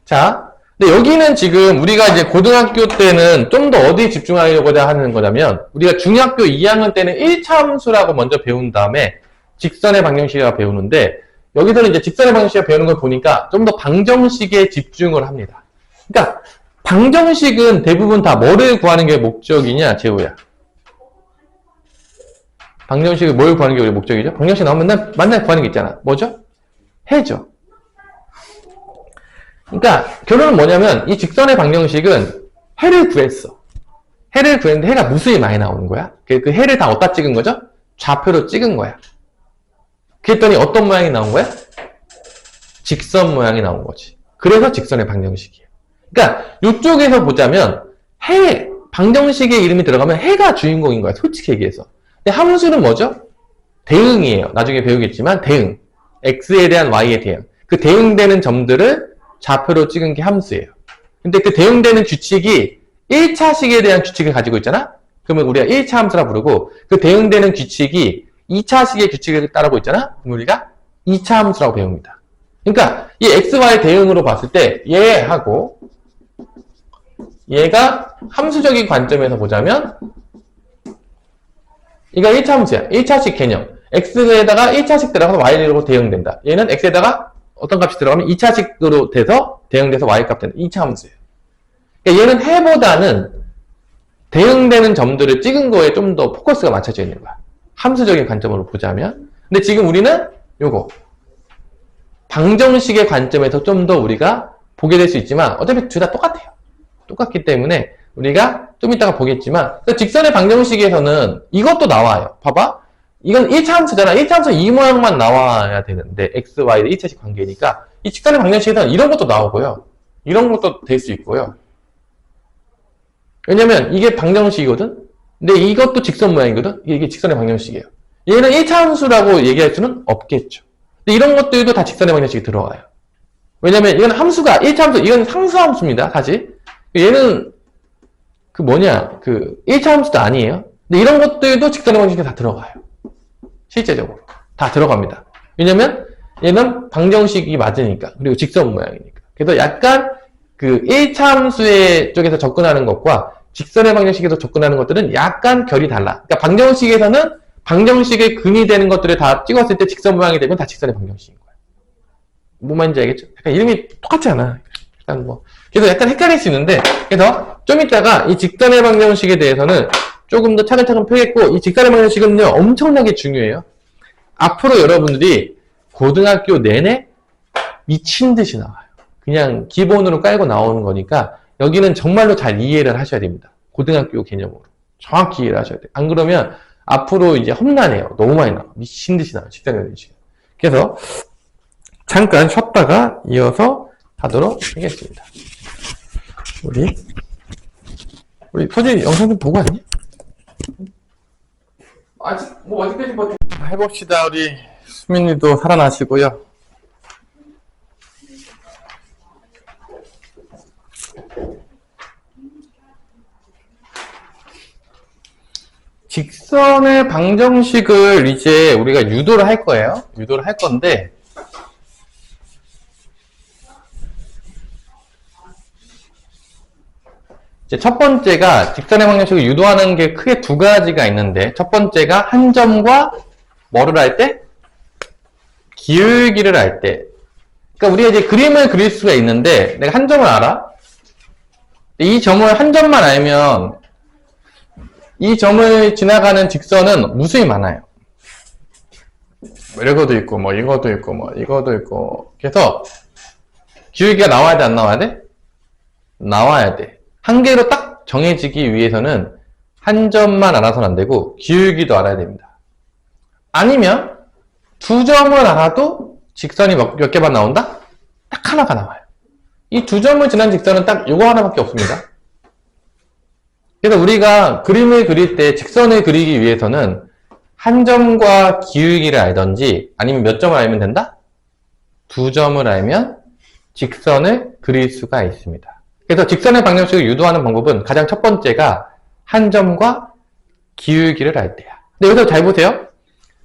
자, 근데 여기는 지금 우리가 이제 고등학교 때는 좀 더 어디에 집중하려고 하는 거냐면, 우리가 중학교 2학년 때는 1차 함수라고 먼저 배운 다음에 직선의 방정식이라고 배우는데, 여기서는 이제 직선의 방정식을 배우는 걸 보니까 좀 더 방정식에 집중을 합니다. 그러니까 방정식은 대부분 다 뭐를 구하는 게 목적이냐, 재호야? 방정식을 뭘 구하는 게 우리 목적이죠? 방정식 나오면 맨날 구하는 게 있잖아. 뭐죠? 해죠. 그러니까 결론은 뭐냐면 이 직선의 방정식은 해를 구했어. 해를 구했는데 해가 무수히 많이 나오는 거야. 그 해를 다 어디다 찍은 거죠? 좌표로 찍은 거야. 그랬더니 어떤 모양이 나온 거야? 직선 모양이 나온 거지. 그래서 직선의 방정식이에요. 그러니까 이쪽에서 보자면 해, 방정식의 이름이 들어가면 해가 주인공인 거야. 솔직히 얘기해서. 근데 함수는 뭐죠? 대응이에요. 나중에 배우겠지만 대응. x에 대한 y의 대응. 그 대응되는 점들을 좌표로 찍은 게 함수예요. 근데 그 대응되는 규칙이 1차식에 대한 규칙을 가지고 있잖아? 그러면 우리가 1차 함수라 부르고 그 대응되는 규칙이 2차식의 규칙을 따르고 있잖아? 그럼 우리가 2차 함수라고 배웁니다. 그러니까 이 xy 대응으로 봤을 때 얘하고 얘가 함수적인 관점에서 보자면 이거 1차 함수야. 1차식 개념. x에다가 1차식 들어가서 y로 대응된다. 얘는 x에다가 어떤 값이 들어가면 2차식으로 돼서 대응돼서 y값 된다. 2차 함수예요. 그러니까 얘는 해보다는 대응되는 점들을 찍은 거에 좀 더 포커스가 맞춰져 있는 거야. 함수적인 관점으로 보자면. 근데 지금 우리는 요거 방정식의 관점에서 좀 더 우리가 보게 될 수 있지만 어차피 둘 다 똑같아요. 똑같기 때문에 우리가 좀 이따가 보겠지만 직선의 방정식에서는 이것도 나와요. 봐봐. 이건 1차 함수잖아. 1차 함수 이 모양만 나와야 되는데 x, y의 1차식 관계니까 이 직선의 방정식에서는 이런 것도 나오고요. 이런 것도 될 수 있고요. 왜냐면 이게 방정식이거든. 근데 이것도 직선 모양이거든. 이게 직선의 방정식이에요. 얘는 1차 함수라고 얘기할 수는 없겠죠. 근데 이런 것들도 다 직선의 방정식이 들어가요. 왜냐면 이건 함수가 1차 함수, 이건 상수함수입니다. 사실 얘는 그 1차 함수도 아니에요. 근데 이런 것들도 직선의 방정식에 다 들어가요. 실제적으로 다 들어갑니다. 왜냐면 얘는 방정식이 맞으니까, 그리고 직선 모양이니까. 그래서 약간 그 1차 함수의 쪽에서 접근하는 것과 직선의 방정식에서 접근하는 것들은 약간 결이 달라. 그러니까 방정식에서는 방정식의 근이 되는 것들을 다 찍었을 때 직선 모양이 되면 다 직선의 방정식인 거야. 뭔 말인지 알겠죠? 약간 이름이 똑같지 않아. 일단 그래서 약간 헷갈릴 수 있는데, 그래서 좀 이따가 이 직선의 방정식에 대해서는 조금 더 차근차근 펴겠고, 이 직선의 방정식은요 엄청나게 중요해요. 앞으로 여러분들이 고등학교 내내 미친 듯이 나와요. 그냥 기본으로 깔고 나오는 거니까 여기는 정말로 잘 이해를 하셔야 됩니다. 고등학교 개념으로 정확히 이해를 하셔야 돼요. 안 그러면 앞으로 이제 험난해요. 너무 많이 나와. 미친 듯이 나와요. 직선의 방정식. 그래서 잠깐 쉬었다가 이어서 하도록 하겠습니다. 우리 서진이 영상 좀 보고 왔니? 아직 어디까지 해봅시다. 우리 수민이도 살아나시고요. 직선의 방정식을 이제 우리가 유도를 할 거예요. 유도를 할 건데 이제 첫 번째가 직선의 방정식을 유도하는 게 크게 두 가지가 있는데, 첫 번째가 한 점과 뭐를 할 때? 기울기를 할 때. 그러니까 우리가 이제 그림을 그릴 수가 있는데, 내가 한 점을 알아? 이 점을 한 점만 알면 이 점을 지나가는 직선은 무수히 많아요. 이거도 있고 이거도 있고 이거도 있고. 그래서 기울기가 나와야 돼, 안 나와야 돼? 나와야 돼. 한 개로 딱 정해지기 위해서는 한 점만 알아서는 안 되고 기울기도 알아야 됩니다. 아니면 두 점을 알아도 직선이 몇 개만 나온다? 딱 하나가 나와요. 이 두 점을 지난 직선은 딱 요거 하나밖에 없습니다. 그래서 우리가 그림을 그릴 때 직선을 그리기 위해서는 한 점과 기울기를 알던지 아니면 몇 점을 알면 된다? 두 점을 알면 직선을 그릴 수가 있습니다. 그래서 직선의 방정식을 유도하는 방법은 가장 첫 번째가 한 점과 기울기를 알 때야. 근데 여기서 잘 보세요.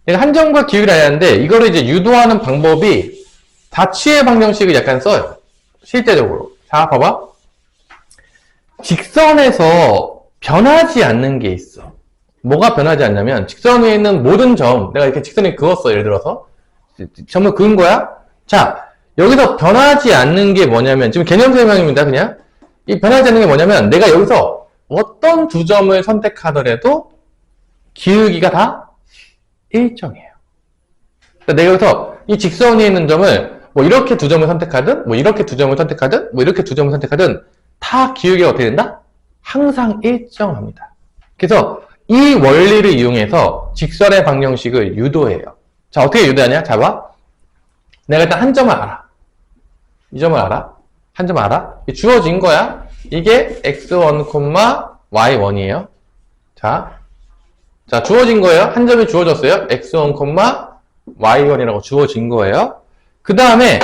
내가 한 점과 기울기를 알아야 하는데 이거를 이제 유도하는 방법이 다치의 방정식을 약간 써요. 실제적으로. 자, 봐봐. 직선에서 변하지 않는 게 있어. 뭐가 변하지 않냐면 직선 위에 있는 모든 점, 내가 이렇게 직선에 그었어. 예를 들어서. 점을 그은 거야. 자, 여기서 변하지 않는 게 뭐냐면 지금 개념 설명입니다. 그냥. 이 변하지 않는 게 뭐냐면 내가 여기서 어떤 두 점을 선택하더라도 기울기가 다 일정해요. 그러니까 내가 여기서 이 직선 위에 있는 점을 뭐 이렇게 두 점을 선택하든 뭐 이렇게 두 점을 선택하든 뭐 이렇게 두 점을 선택하든 다 기울기가 어떻게 된다? 항상 일정합니다. 그래서 이 원리를 이용해서 직선의 방정식을 유도해요. 자, 어떻게 유도하냐? 자, 봐. 내가 일단 한 점을 알아. 이 점을 알아. 한 점 알아? 주어진 거야. 이게 x1, y1이에요. 자, 주어진 거예요. 한 점이 주어졌어요. x1, y1이라고 주어진 거예요. 그 다음에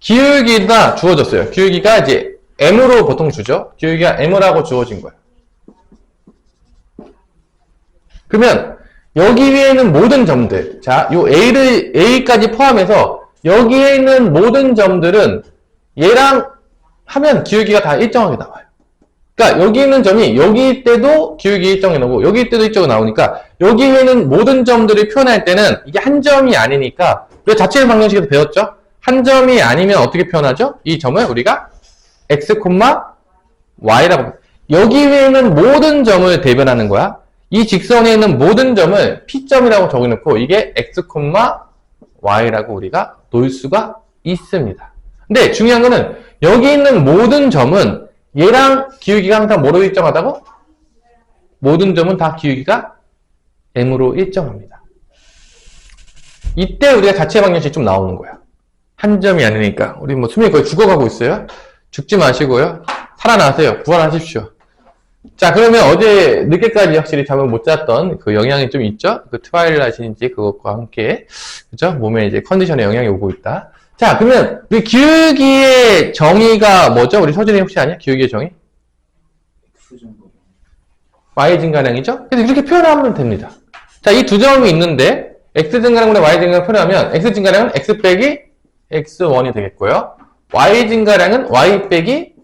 기울기가 주어졌어요. 기울기가 이제 m으로 보통 주죠. 기울기가 m이라고 주어진 거예요. 그러면 여기 위에 있는 모든 점들, 자, 요 a까지 포함해서 여기에 있는 모든 점들은 얘랑 하면 기울기가 다 일정하게 나와요. 그러니까 여기 있는 점이 여기 때도 기울기 일정이 나오고 여기 때도 일정이 나오니까 여기 위에 있는 모든 점들을 표현할 때는 이게 한 점이 아니니까 우리가 자체의 방정식에서 배웠죠? 한 점이 아니면 어떻게 표현하죠? 이 점을 우리가 x, y라고 여기 위에 있는 모든 점을 대변하는 거야. 이 직선에 있는 모든 점을 p점이라고 적어놓고 이게 x, y라고 우리가 놓을 수가 있습니다. 근데 중요한 거는 여기 있는 모든 점은 얘랑 기울기가 항상 뭐로 일정하다고? 모든 점은 다 기울기가 m으로 일정합니다. 이때 우리가 자체 방정식이 좀 나오는 거야. 한 점이 아니니까. 우리 뭐 수명이 거의 죽어가고 있어요. 죽지 마시고요. 살아나세요. 부활하십시오. 자, 그러면 어제 늦게까지 확실히 잠을 못 잤던 그 영향이 좀 있죠? 그 트와일라이트인지 그것과 함께. 그죠? 몸에 이제 컨디션에 영향이 오고 있다. 자, 그러면 우리 기울기의 정의가 뭐죠? 우리 서준이 혹시 아냐? 기울기의 정의? y 증가량이죠? 그래서 이렇게 표현하면 됩니다. 자, 이 두 점이 있는데 x 증가량분의 y 증가량 표현하면 x 증가량은 x 빼기 x1이 되겠고요. y 증가량은 y 빼기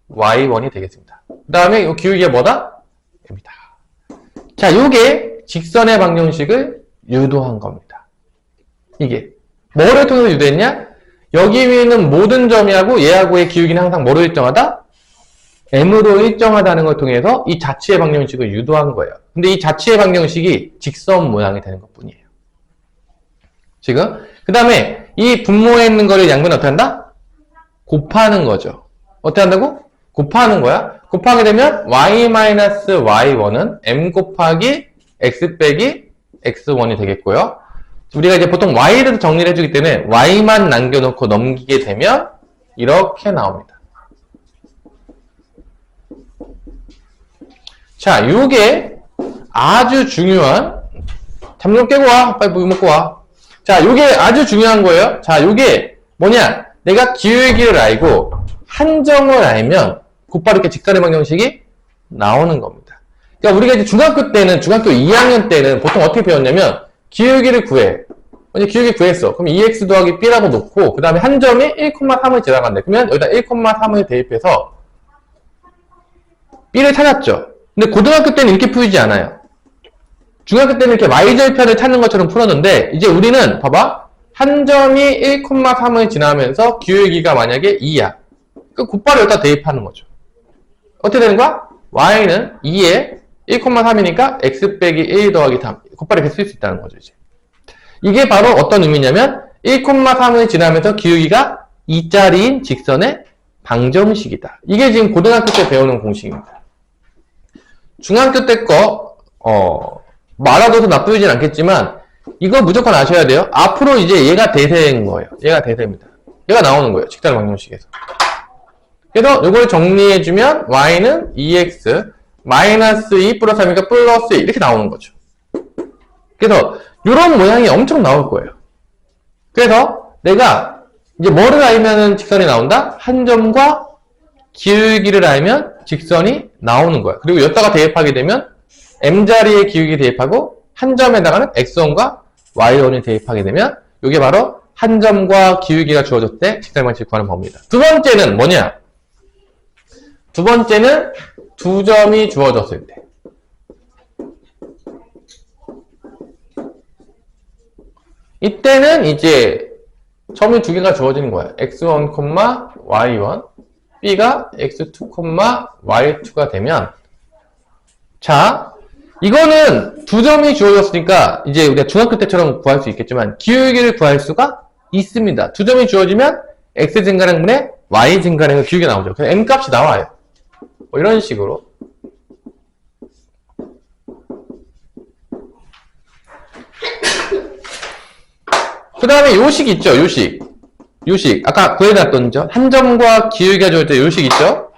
y1이 되겠습니다. 그 다음에 이 기울기가 뭐다? 입니다. 자, 요게 직선의 방정식을 유도한 겁니다. 이게 뭐를 통해서 유도했냐? 여기 위에 있는 모든 점이하고 얘하고의 기울기는 항상 뭐로 일정하다? m으로 일정하다는 걸 통해서 이 자치의 방정식을 유도한 거예요. 근데 이 자치의 방정식이 직선 모양이 되는 것 뿐이에요. 지금 그 다음에 이 분모에 있는 거를 양변 어떻게 한다? 곱하는 거죠. 어떻게 한다고? 곱하는 거야. 곱하게 되면 y-y1은 m 곱하기 x 빼기 x1이 되겠고요. 우리가 이제 보통 y를 정리를 해주기 때문에 y만 남겨놓고 넘기게 되면 이렇게 나옵니다. 자, 요게 아주 중요한, 잠 좀 깨고 와. 빨리 물 먹고 와. 자, 요게 아주 중요한 거예요. 자, 요게 뭐냐? 내가 기울기를 알고 한 점을 알면 곧바로 이렇게 직선의 방정식이 나오는 겁니다. 그러니까 우리가 이제 중학교 2학년 때는 보통 어떻게 배웠냐면 기울기를 구해. 이제 기울기 구했어. 그럼 2x 더하기 b라고 놓고 그 다음에 한 점이 1,3을 지나간대. 그러면 여기다 1,3을 대입해서 b를 찾았죠. 근데 고등학교 때는 이렇게 풀지 않아요. 중학교 때는 이렇게 y절편을 찾는 것처럼 풀었는데 이제 우리는 봐봐. 한 점이 1,3을 지나면서 기울기가 만약에 2야. 그 곧바로 여기다 대입하는 거죠. 어떻게 되는 거야? y는 2에 1,3이니까 x 빼기 1 더하기 3. 곧바로 이렇게 쓸 수 있다는 거죠, 이제. 이게 바로 어떤 의미냐면 1,3을 지나면서 기울기가 2짜리인 직선의 방정식이다. 이게 지금 고등학교 때 배우는 공식입니다. 중학교 때 거 말아둬서 나쁘진 않겠지만 이거 무조건 아셔야 돼요. 앞으로 이제 얘가 대세인 거예요. 얘가 대세입니다. 얘가 나오는 거예요. 직선 방정식에서. 그래서 이걸 정리해주면 y는 2x 마이너스 2 플러스 3이니까 플러스 1 이렇게 나오는 거죠. 그래서 이런 모양이 엄청 나올 거예요. 그래서 내가 이제 뭐를 알면은 직선이 나온다? 한 점과 기울기를 알면 직선이 나오는 거야. 그리고 여기다가 대입하게 되면 m자리의 기울기 대입하고 한 점에다가는 x1과 y1을 대입하게 되면 이게 바로 한 점과 기울기가 주어졌을 때 직선의 방정식을 구하는 법입니다. 두 번째는 뭐냐? 두 번째는 두 점이 주어졌을 때. 이때는 이제 점이 두 개가 주어지는 거야. x1, y1, b가 x2, y2가 되면 자, 이거는 두 점이 주어졌으니까 이제 우리가 중학교 때처럼 구할 수 있겠지만 기울기를 구할 수가 있습니다. 두 점이 주어지면 x 증가량분의 y 증가량의 기울기가 나오죠. 그래서 m 값이 나와요. 뭐 이런 식으로. 그 다음에 요식 있죠, 요식. 요식. 아까 구해놨던 점. 한 점과 기울기가 주어질 때 요식 있죠?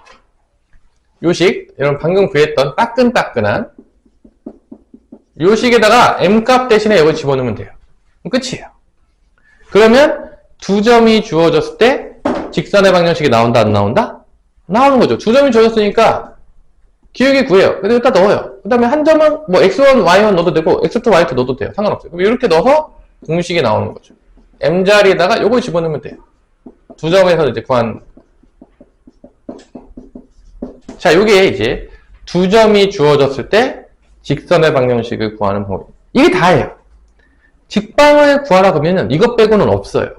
요식. 여러분 방금 구했던 따끈따끈한 요식에다가 m값 대신에 이걸 집어넣으면 돼요. 그럼 끝이에요. 그러면 두 점이 주어졌을 때 직선의 방정식이 나온다, 안 나온다? 나오는 거죠. 두 점이 주어졌으니까 기울기 구해요. 그래서 여기다 넣어요. 그 다음에 한 점은 뭐 x1, y1 넣어도 되고 x2, y2 넣어도 돼요. 상관없어요. 그럼 이렇게 넣어서 공식이 나오는 거죠. m자리에다가 요걸 집어넣으면 돼요. 두 점에서 이제 구한. 자, 요게 이제 두 점이 주어졌을 때 직선의 방정식을 구하는 방법. 이게 다예요. 직방을 구하라 그러면은 이것 빼고는 없어요.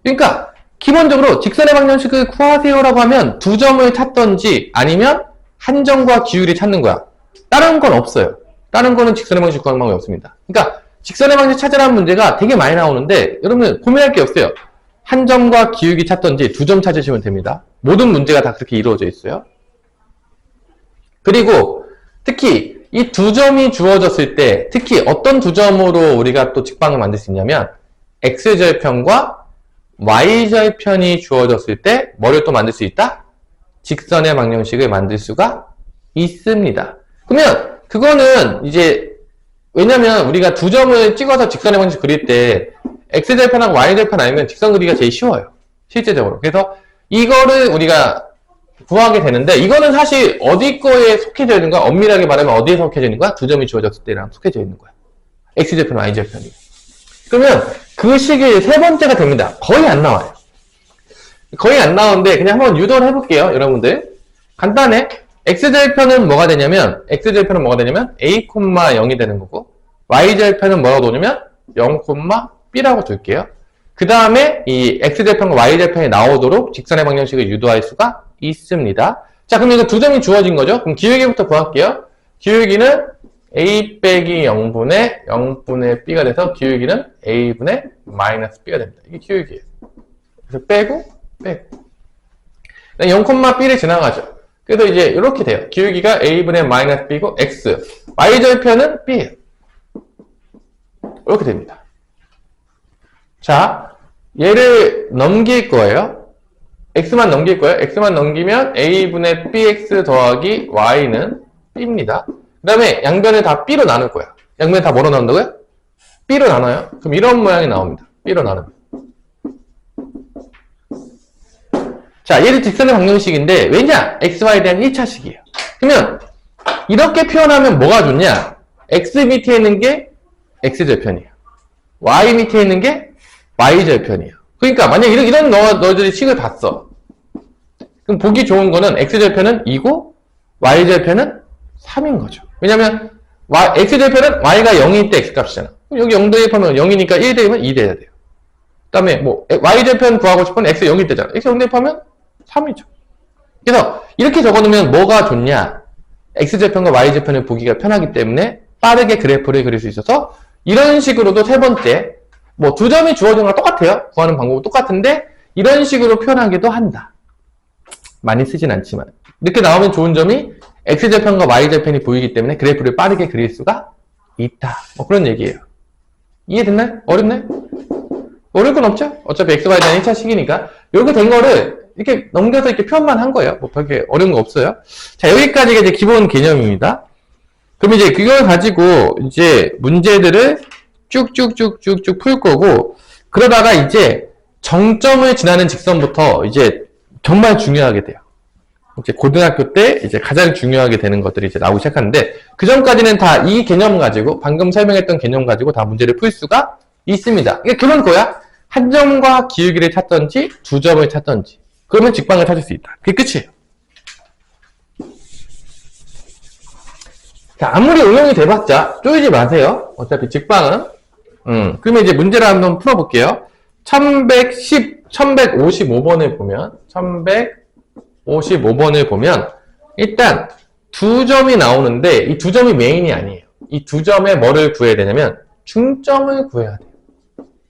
그러니까 기본적으로 직선의 방정식을 구하세요라고 하면 두 점을 찾던지 아니면 한 점과 기울이 찾는 거야. 다른 건 없어요. 다른 거는 직선의 방정식 구하는 방법이 없습니다. 그러니까 직선의 방정식 찾으라는 문제가 되게 많이 나오는데 여러분 고민할 게 없어요. 한 점과 기울기 찾던지 두 점 찾으시면 됩니다. 모든 문제가 다 그렇게 이루어져 있어요. 그리고 특히 이 두 점이 주어졌을 때 특히 어떤 두 점으로 우리가 또 직방을 만들 수 있냐면 x절편과 y절편이 주어졌을 때 뭐를 또 만들 수 있다? 직선의 방정식을 만들 수가 있습니다. 그러면 그거는 이제 왜냐면 우리가 두 점을 찍어서 직선의 방정식 그릴 때 x절편하고 y절편 아니면 직선 그리기가 제일 쉬워요. 실제적으로. 그래서 이거를 우리가 구하게 되는데 이거는 사실 어디 거에 속해져 있는 거야? 엄밀하게 말하면 어디에 속해져 있는 거야? 두 점이 주어졌을 때랑 속해져 있는 거야. x절편, y절편이. 그러면 그 식이 세 번째가 됩니다. 거의 안 나와요. 거의 안 나오는데 그냥 한번 유도를 해볼게요. 여러분들. 간단해. x절편은 뭐가 되냐면 a, 0이 되는 거고 y절편은 뭐라고 놓냐면 0, b라고 둘게요. 그 다음에 이 x절편과 y절편이 나오도록 직선의 방정식을 유도할 수가 있습니다. 자, 그럼 이거 두 점이 주어진 거죠? 그럼 기울기부터 구할게요. 기울기는 a 빼기 0분의 b가 돼서 기울기는 a분의 마이너스 b가 됩니다. 이게 기울기예요. 그래서 빼고 0,b를 지나가죠. 그래서 이제 이렇게 돼요. 기울기가 a분의 마이너스 b고 x, y절편은 b예요. 이렇게 됩니다. 자, 얘를 넘길 거예요. x만 넘길 거예요. x만 넘기면 a분의 bx 더하기 y는 b입니다. 그 다음에 양변을 다 b로 나눌 거야. 양변을 다 뭐로 나눈다고요? b로 나눠요. 그럼 이런 모양이 나옵니다. b로 나누면. 자, 얘를 직선의 방정식인데 왜냐? xy에 대한 1차식이에요. 그러면 이렇게 표현하면 뭐가 좋냐? x 밑에 있는 게 x절편이에요. y 밑에 있는 게 y절편이에요. 그러니까 만약 이런 너희들이 식을 봤어. 그럼 보기 좋은 거는 x절편은 2고 y절편은 3인 거죠. 왜냐면 x절편은 y가 0일 때 x값이잖아. 여기 0 대입하면 0이니까 1 대입은 2 돼야 돼요. 그 다음에 뭐 y절편 구하고 싶으면 x 0일 때잖아. x 0 대입하면 3이죠. 그래서 이렇게 적어놓으면 뭐가 좋냐? x절편과 y절편을 보기가 편하기 때문에 빠르게 그래프를 그릴 수 있어서 이런 식으로도 세 번째 뭐 두 점이 주어진 거랑 똑같아요. 구하는 방법은 똑같은데 이런 식으로 표현하기도 한다. 많이 쓰진 않지만 이렇게 나오면 좋은 점이 x절편과 y절편이 보이기 때문에 그래프를 빠르게 그릴 수가 있다. 뭐 그런 얘기예요. 이해됐나요? 어렵나요? 어려울 건 없죠? 어차피 xy에 대한 1차 식이니까 이렇게 된 거를 이렇게 넘겨서 이렇게 표현만 한 거예요. 뭐 별게 어려운 거 없어요. 자, 여기까지가 이제 기본 개념입니다. 그럼 이제 그걸 가지고 이제 문제들을 쭉쭉쭉쭉쭉 풀 거고, 그러다가 이제 정점을 지나는 직선부터 이제 정말 중요하게 돼요. 이제 고등학교 때 이제 가장 중요하게 되는 것들이 이제 나오기 시작하는데, 그 전까지는 다 이 개념 가지고, 방금 설명했던 개념 가지고 다 문제를 풀 수가 있습니다. 이게 결론은 뭐야? 한 점과 기울기를 찾던지, 두 점을 찾던지. 그러면 직방을 찾을 수 있다. 그게 끝이에요. 자, 아무리 응용이 돼봤자 쪼이지 마세요. 어차피 직방은. 그러면 이제 문제를 한번 풀어볼게요. 1155번을 보면, 1155번을 보면, 일단 두 점이 나오는데, 이 두 점이 메인이 아니에요. 이 두 점에 뭐를 구해야 되냐면, 중점을 구해야 돼요.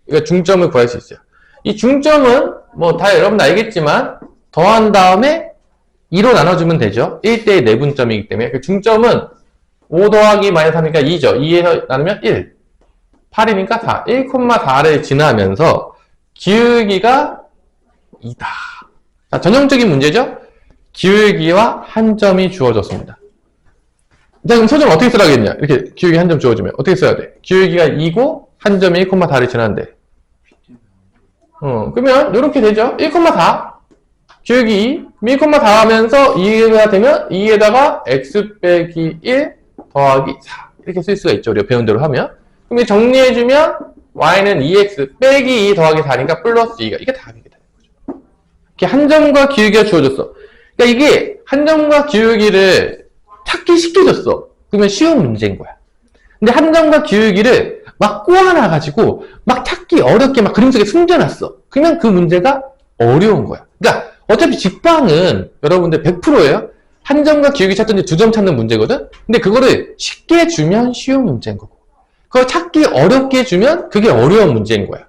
그러니까 중점을 구할 수 있어요. 이 중점은, 뭐 다 여러분 알겠지만, 더한 다음에 2로 나눠주면 되죠. 1대1 내분점이기 때문에. 그 중점은 5 더하기 마이너스 3이니까 2죠. 2에서 나누면 1. 8이니까 4. 1,4를 지나면서 기울기가 2다. 자, 전형적인 문제죠? 기울기와 한 점이 주어졌습니다. 자, 그럼 소점 어떻게 쓰라겠냐? 이렇게 기울기 한 점 주어지면 어떻게 써야 돼? 기울기가 2고 한 점이 1,4를 지나는데. 그러면 이렇게 되죠? 1,4. 기울기 2, 1,4 하면서 2가 되면 2에다가 x 빼기 1 더하기 4. 이렇게 쓸 수가 있죠. 우리가 배운 대로 하면. 그럼 정리해주면 y는 2x 빼기 2 더하기 4니까 플러스 2가. 이게 답이 되는 거죠. 이렇게 한 점과 기울기가 주어졌어. 그러니까 이게 한 점과 기울기를 찾기 쉽게 줬어. 그러면 쉬운 문제인 거야. 근데 한 점과 기울기를 막 꼬아놔가지고 막 찾기 어렵게 막 그림 속에 숨겨놨어. 그러면 그 문제가 어려운 거야. 그러니까 어차피 직방은 여러분들 100%예요. 한 점과 기울기 찾던지 두 점 찾는 문제거든? 근데 그거를 쉽게 주면 쉬운 문제인 거고, 그걸 찾기 어렵게 주면 그게 어려운 문제인 거야.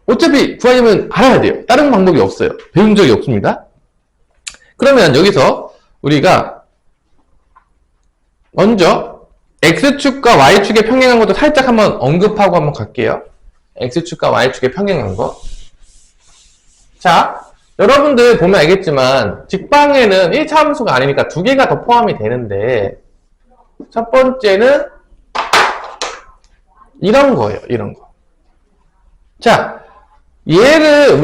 어차피 구하려면 알아야 돼요. 다른 방법이 없어요. 배운 적이 없습니다. 그러면 여기서 우리가 먼저 X축과 Y축의 평행한 것도 살짝 한번 언급하고 한번 갈게요. X축과 Y축의 평행한 거. 자, 여러분들 보면 알겠지만 직방에는 1차 함수가 아니니까 두 개가 더 포함이 되는데, 첫 번째는 이런 거예요. 이런 거. 자, 얘를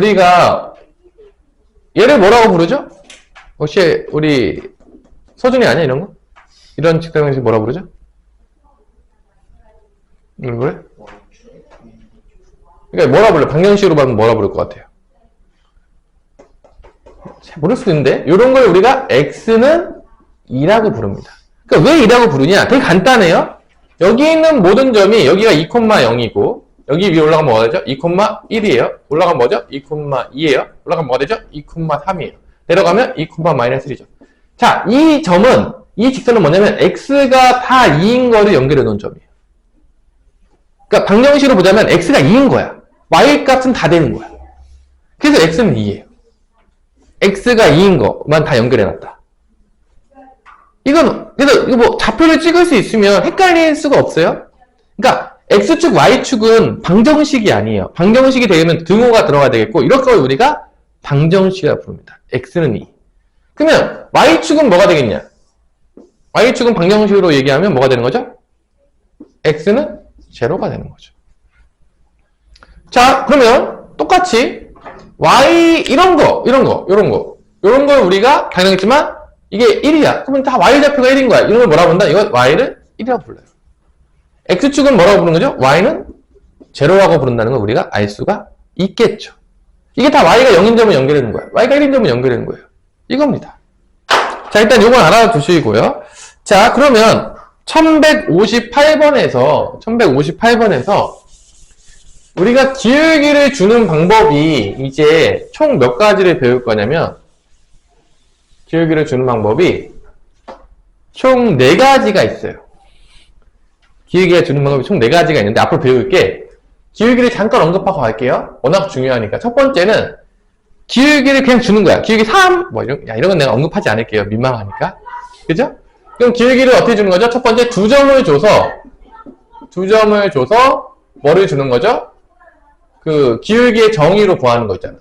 뭐라고 부르죠? 혹시 우리 서준이 아니야? 이런 거? 이런 직방 방식 뭐라고 부르죠? 이런 거래? 그러니까 뭐라 불러? 방정식으로 보면 뭐라 부를 것 같아요? 잘 모를 수도 있는데, 이런 걸 우리가 x는 2라고 부릅니다. 그러니까 왜 2라고 부르냐? 되게 간단해요. 여기 있는 모든 점이 여기가 2,0이고 여기 위에 올라가면 뭐가 되죠? 2,1이에요. 올라가면 뭐죠? 2,2예요. 올라가면 뭐가 되죠? 2,3이에요. 내려가면 2,-1이죠. 자, 이 점은, 이 직선은 뭐냐면 x가 다 2인 거를 연결해 놓은 점이에요. 그러니까 방정식으로 보자면 x가 2인 거야. y 값은 다 되는 거야. 그래서 x는 2예요. x가 2인 거만 다 연결해놨다. 그래서 이거 뭐 좌표를 찍을 수 있으면 헷갈릴 수가 없어요. 그러니까 x축, y축은 방정식이 아니에요. 방정식이 되려면 등호가 들어가야 되겠고, 이런 걸 우리가 방정식이라고 부릅니다. x는 2. 그러면 y축은 뭐가 되겠냐? y축은 방정식으로 얘기하면 뭐가 되는 거죠? x는 제로가 되는 거죠. 자, 그러면 똑같이 y 이런 걸 우리가 당연했지만 이게 1이야. 그러면 다 y좌표가 1인 거야. 이런 걸 뭐라고 본다? 이거 y를 1이라고 불러요. x축은 뭐라고 부르는 거죠? y는 제로라고 부른다는 걸 우리가 알 수가 있겠죠. 이게 다 y가 0인 점을 연결하는 거야. y가 1인 점을 연결하는 거예요. 이겁니다. 자, 일단 요건 알아두시고요. 자, 그러면 1158번에서 우리가 기울기를 주는 방법이 이제 총 몇 가지를 배울 거냐면, 기울기를 주는 방법이 총 4가지가 있어요. 기울기를 주는 방법이 총 4가지가 있는데, 앞으로 배울 게 기울기를 잠깐 언급하고 갈게요. 워낙 중요하니까. 첫 번째는 기울기를 그냥 주는 거야. 기울기 3, 이런 건 내가 언급하지 않을게요. 민망하니까. 그죠? 그럼 기울기를 어떻게 주는 거죠? 첫 번째, 두 점을 줘서 뭐를 주는 거죠? 그 기울기의 정의로 구하는 거 있잖아.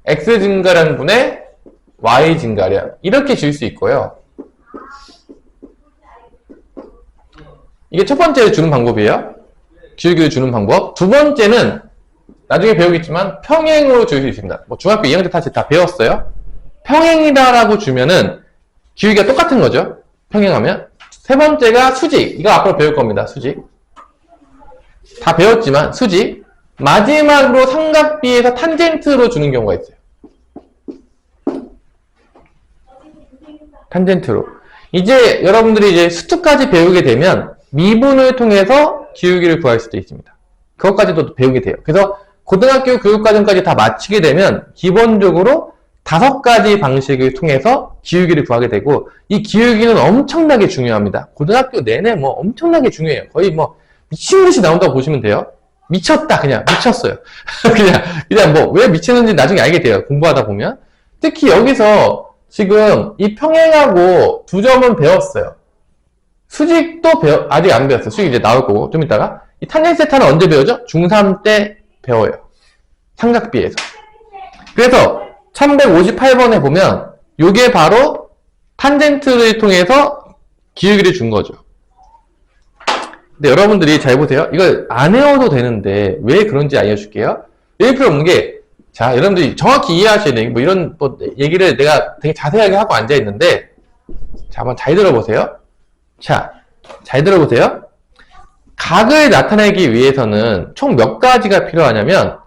x 증가량분의 y 증가량, 이렇게 줄 수 있고요. 이게 첫 번째 주는 방법이에요. 기울기를 주는 방법. 두 번째는 나중에 배우겠지만 평행으로 줄 수 있습니다. 뭐 중학교 2학년 때 다시 다 배웠어요. 평행이다라고 주면은 기울기가 똑같은 거죠. 평행하면. 세 번째가 수직. 이거 앞으로 배울 겁니다. 수직. 다 배웠지만 수직. 마지막으로 삼각비에서 탄젠트로 주는 경우가 있어요. 탄젠트로. 이제 여러분들이 이제 수투까지 배우게 되면 미분을 통해서 기울기를 구할 수도 있습니다. 그것까지도 배우게 돼요. 그래서 고등학교 교육과정까지 다 마치게 되면 기본적으로 5가지 방식을 통해서 기울기를 구하게 되고, 이 기울기는 엄청나게 중요합니다. 고등학교 내내 뭐 엄청나게 중요해요. 거의 뭐 미친 듯이 나온다고 보시면 돼요. 미쳤다. 그냥 미쳤어요. 그냥 뭐 왜 미치는지 나중에 알게 돼요. 공부하다 보면. 특히 여기서 지금 이 평행하고 두 점은 배웠어요. 수직도 아직 안 배웠어요. 수직 이제 나올 거고 좀 이따가. 이 탄젠트 세타는 언제 배우죠? 중3 때 배워요. 삼각비에서. 그래서 1158번에 보면 요게 바로 탄젠트를 통해서 기울기를 준 거죠. 근데 여러분들이 잘 보세요. 이걸 안 외워도 되는데 왜 그런지 알려줄게요. 외울 필요 없는 게, 자, 여러분들이 정확히 이해하셔야 돼요. 뭐 이런 뭐 얘기를 내가 되게 자세하게 하고 앉아있는데, 자, 한번 잘 들어보세요. 자, 잘 들어보세요. 각을 나타내기 위해서는 총 몇 가지가 필요하냐면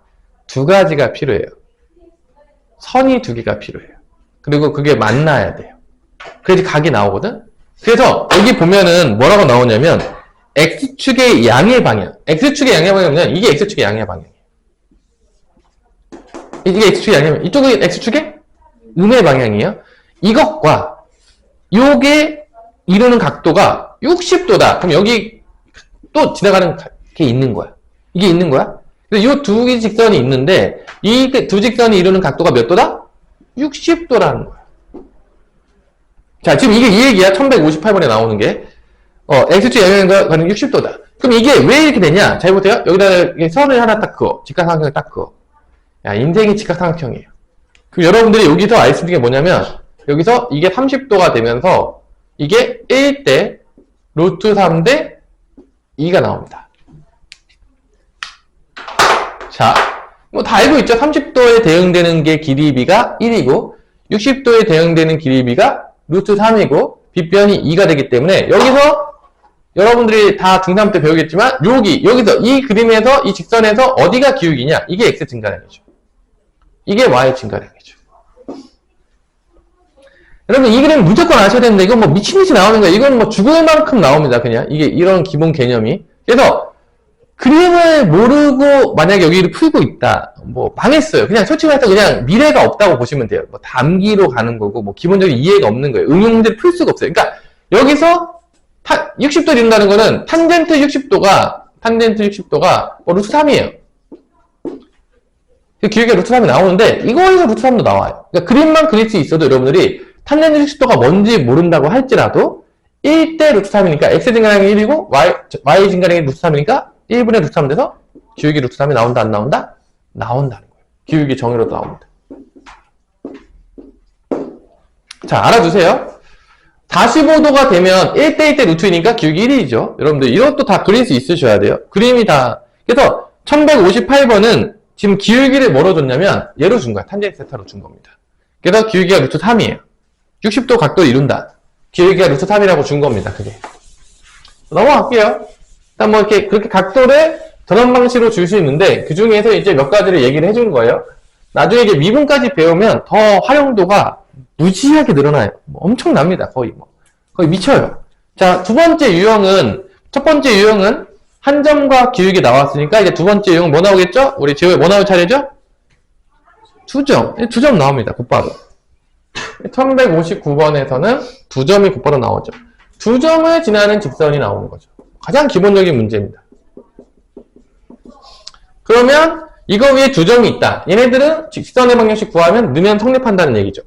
2가지가 필요해요. 선이 2개가 필요해요. 그리고 그게 만나야 돼요. 그래야지 각이 나오거든? 그래서 여기 보면은 뭐라고 나오냐면 X축의 양의 방향. X축의 양의 방향이면 이게 X축의 양의 방향이에요. 이게 X축의 양의 방향. 이쪽은 X축의 음의 방향이에요. 이것과 요게 이루는 각도가 60도다. 그럼 여기 또 지나가는 게 있는 거야. 이게 있는 거야. 그래서 이 2개 직선이 있는데 이 2직선이 이루는 각도가 몇 도다? 60도라는 거야. 자, 지금 이게 이 얘기야. 1158번에 나오는 게. X축 양면과는 60도다. 그럼 이게 왜 이렇게 되냐? 잘 보세요. 여기다 선을 하나 딱 그어. 직각삼각형을 딱 그어. 야, 인생이 직각삼각형이에요. 그럼 여러분들이 여기서 알 수 있는 게 뭐냐면, 여기서 이게 30도가 되면서, 이게 1대 루트 3대 2가 나옵니다. 자, 뭐 다 알고 있죠? 30도에 대응되는 게 길이 b가 1이고, 60도에 대응되는 길이 b가 루트 3이고, 빗변이 2가 되기 때문에, 여기서 여러분들이 다 중3 때 배우겠지만 여기서 이 그림에서 이 직선에서 어디가 기울기냐? 이게 x 증가량이죠. 이게 y 증가량이죠. 여러분 이 그림 무조건 아셔야 되는데 이건 뭐 미친듯이 나오는 거예요. 이건 뭐 죽을 만큼 나옵니다. 그냥 이게 이런 기본 개념이. 그래서 그림을 모르고 만약에 여기를 풀고 있다. 뭐 망했어요. 그냥 솔직히 말해서 그냥 미래가 없다고 보시면 돼요. 뭐 담기로 가는 거고 뭐 기본적인 이해가 없는 거예요. 응용 문제를 풀 수가 없어요. 그러니까 여기서 60도 이룬다는 거는 탄젠트 60도가 루트 3이에요. 기울기가 루트 3이 나오는데 이거에서 루트 3도 나와요. 그러니까 그림만 그릴 수 있어도 여러분들이 탄젠트 60도가 뭔지 모른다고 할지라도 1대 루트 3이니까 x 증가량이 1이고 y 증가량이 루트 3이니까 1분의 루트 3 돼서 기울기 루트 3이 나온다 안 나온다? 나온다는 거예요. 기울기 정의로도 나옵니다. 자, 알아두세요. 45도가 되면 1대 1대 루트이니까 기울기 1이죠. 여러분들 이것도 다 그릴 수 있으셔야 돼요. 그림이 다. 그래서 1158번은 지금 기울기를 뭐로 줬냐면 얘로 준 거야. 탄젠트 세타로 준 겁니다. 그래서 기울기가 루트 3이에요. 60도 각도를 이룬다. 기울기가 루트 3이라고 준 겁니다. 그게. 넘어갈게요. 일단 뭐 이렇게 그렇게 각도를 저런 방식으로 줄 수 있는데 그 중에서 이제 몇 가지를 얘기를 해준 거예요. 나중에 이제 미분까지 배우면 더 활용도가 무지하게 늘어나요. 뭐 엄청납니다. 거의 미쳐요. 자, 첫 번째 유형은 한 점과 기울기 나왔으니까 이제 두 번째 유형은 뭐 나오겠죠? 우리 제호에 뭐 나올 차례죠? 2점. 2점 나옵니다. 곧바로. 1159번에서는 2점이 곧바로 나오죠. 2점을 지나는 직선이 나오는 거죠. 가장 기본적인 문제입니다. 그러면 이거 위에 2점이 있다. 얘네들은 직선의 방정식 구하면 넣으면 성립한다는 얘기죠.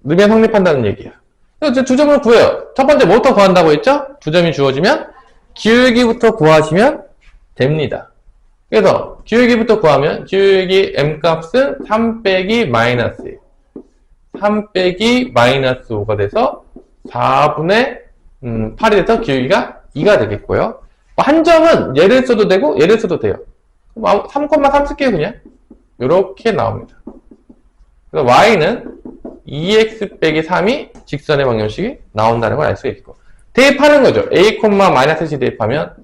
넣으면 성립한다는 얘기야. 그래서 2점을 구해요. 첫 번째 뭐부터 구한다고 했죠? 2점이 주어지면 기울기부터 구하시면 됩니다. 그래서 기울기부터 구하면 기울기 m값은 3 빼기 마이너스 1. 3 빼기 마이너스 5가 돼서 4분의 8이 돼서 기울기가 2가 되겠고요. 한 점은 얘를 써도 되고 얘를 써도 돼요. 3,3 쓸게요, 그냥. 이렇게 나옵니다. 그래서 y는 2x 빼기 3이 직선의 방정식이 나온다는 걸 알 수 있고. 대입하는 거죠. a, -c 대입하면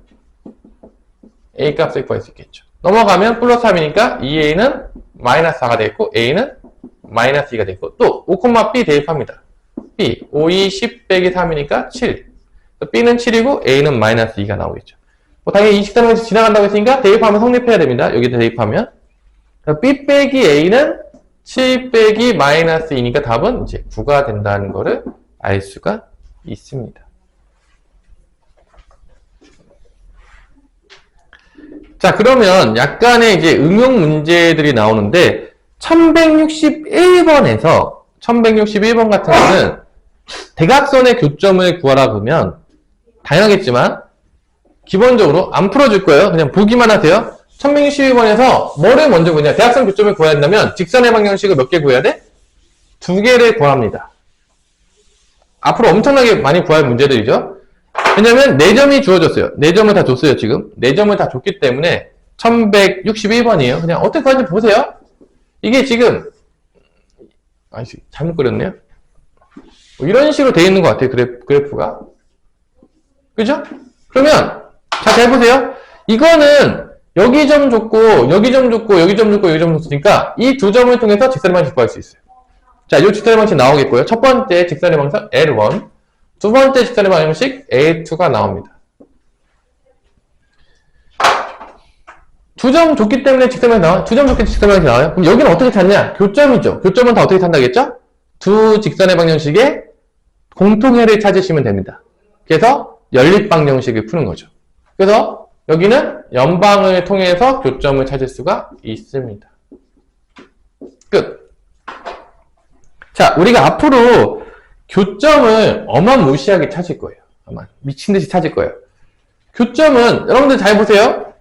a 값을 구할 수 있겠죠. 넘어가면 플러스 3이니까 2a는 -4가 되겠고, a는 -2가 되겠고, 또 5,b 대입합니다. b, 5, 2, 10 빼기 3이니까 7. b는 7이고, a는 -2가 나오겠죠. 뭐 당연히 이 식단에서 지나간다고 했으니까 대입하면 성립해야 됩니다. 여기다 대입하면. b 빼기 a는 7 빼기 -2니까 답은 이제 9가 된다는 거를 알 수가 있습니다. 자, 그러면 약간의 이제 응용 문제들이 나오는데, 1161번 같은 거는 대각선의 교점을 구하라 그러면, 당연하겠지만, 기본적으로 안 풀어줄 거예요. 그냥 보기만 하세요. 1161번에서 뭐를 먼저 구하냐? 대각선 교점을 구해야 한다면, 직선의 방정식을 몇 개 구해야 돼? 2개를 구합니다. 앞으로 엄청나게 많이 구할 문제들이죠. 왜냐면 4점이 주어졌어요. 4점을 다 줬어요, 지금. 4점을 다 줬기 때문에 1161번이에요. 그냥 어떻게 하는지 보세요. 이게 지금 잘못 그렸네요. 뭐 이런 식으로 되어 있는 것 같아요, 그래프가. 그죠? 그러면 잘 보세요. 이거는 여기 점 줬고, 여기 점 줬고, 여기 점 줬고, 여기 점 줬으니까 이 두 점을 통해서 직선의 방식 구할 수 있어요. 자, 이 직선의 방식 나오겠고요. 첫 번째 직선의 방식 L1, 두 번째 직선의 방정식 A2가 나옵니다. 두 점 줬기 때문에 직선의 방식 나와요. 두 점 줬기 때문에 직선의 방식 나와요. 그럼 여기는 어떻게 찾냐? 교점이죠. 교점은 다 어떻게 찾는다겠죠? 두 직선의 방정식의 공통해를 찾으시면 됩니다. 그래서 연립방정식을 푸는 거죠. 그래서 여기는 연방을 통해서 교점을 찾을 수가 있습니다. 끝. 자, 우리가 앞으로 교점을 어마무시하게 찾을 거예요. 아마 미친듯이 찾을 거예요. 교점은 여러분들 잘 보세요.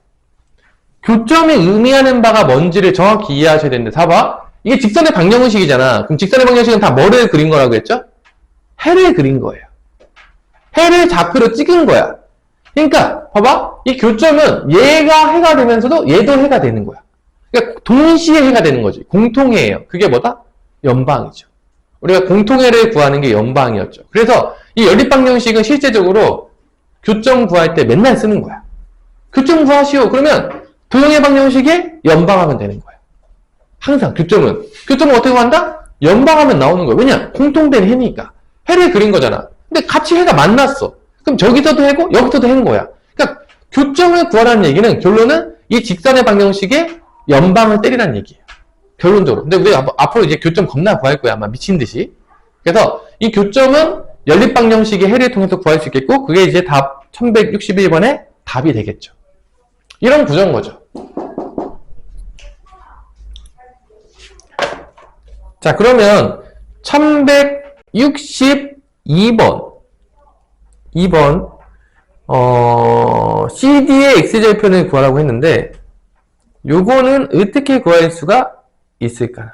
교점이 의미하는 바가 뭔지를 정확히 이해하셔야 되는데, 봐봐. 이게 직선의 방정식이잖아. 그럼 직선의 방정식은 다 뭐를 그린 거라고 했죠? 해를 그린 거예요. 해를 좌표로 찍은 거야. 그러니까 봐봐. 이 교점은 얘가 해가 되면서도 얘도 해가 되는 거야. 그러니까 동시에 해가 되는 거지. 공통해예요. 그게 뭐다? 연방이죠. 우리가 공통해를 구하는 게 연방이었죠. 그래서 이 연립방정식은 실제적으로 교점 구할 때 맨날 쓰는 거야. 교점 구하시오. 그러면 도형의 방정식에 연방하면 되는 거야. 항상 교점은 어떻게 구한다? 연방하면 나오는 거야. 왜냐? 공통된 해니까. 해를 그린 거잖아. 근데 같이 해가 만났어. 그럼 저기서도 해고 여기서도 해인 거야. 그러니까 교점을 구하라는 얘기는, 결론은 이 직선의 방정식에 연방을 때리라는 얘기예요. 결론적으로. 근데 우리 앞으로 이제 교점 겁나 구할 거야. 아마 미친 듯이. 그래서 이 교점은 연립방정식의 해를 통해서 구할 수 있겠고, 그게 이제 답 1161번의 답이 되겠죠. 이런 구조인 거죠. 자, 그러면 1162번. 2번. CD의 X절편을 구하라고 했는데, 요거는 어떻게 구할 수가 있을까?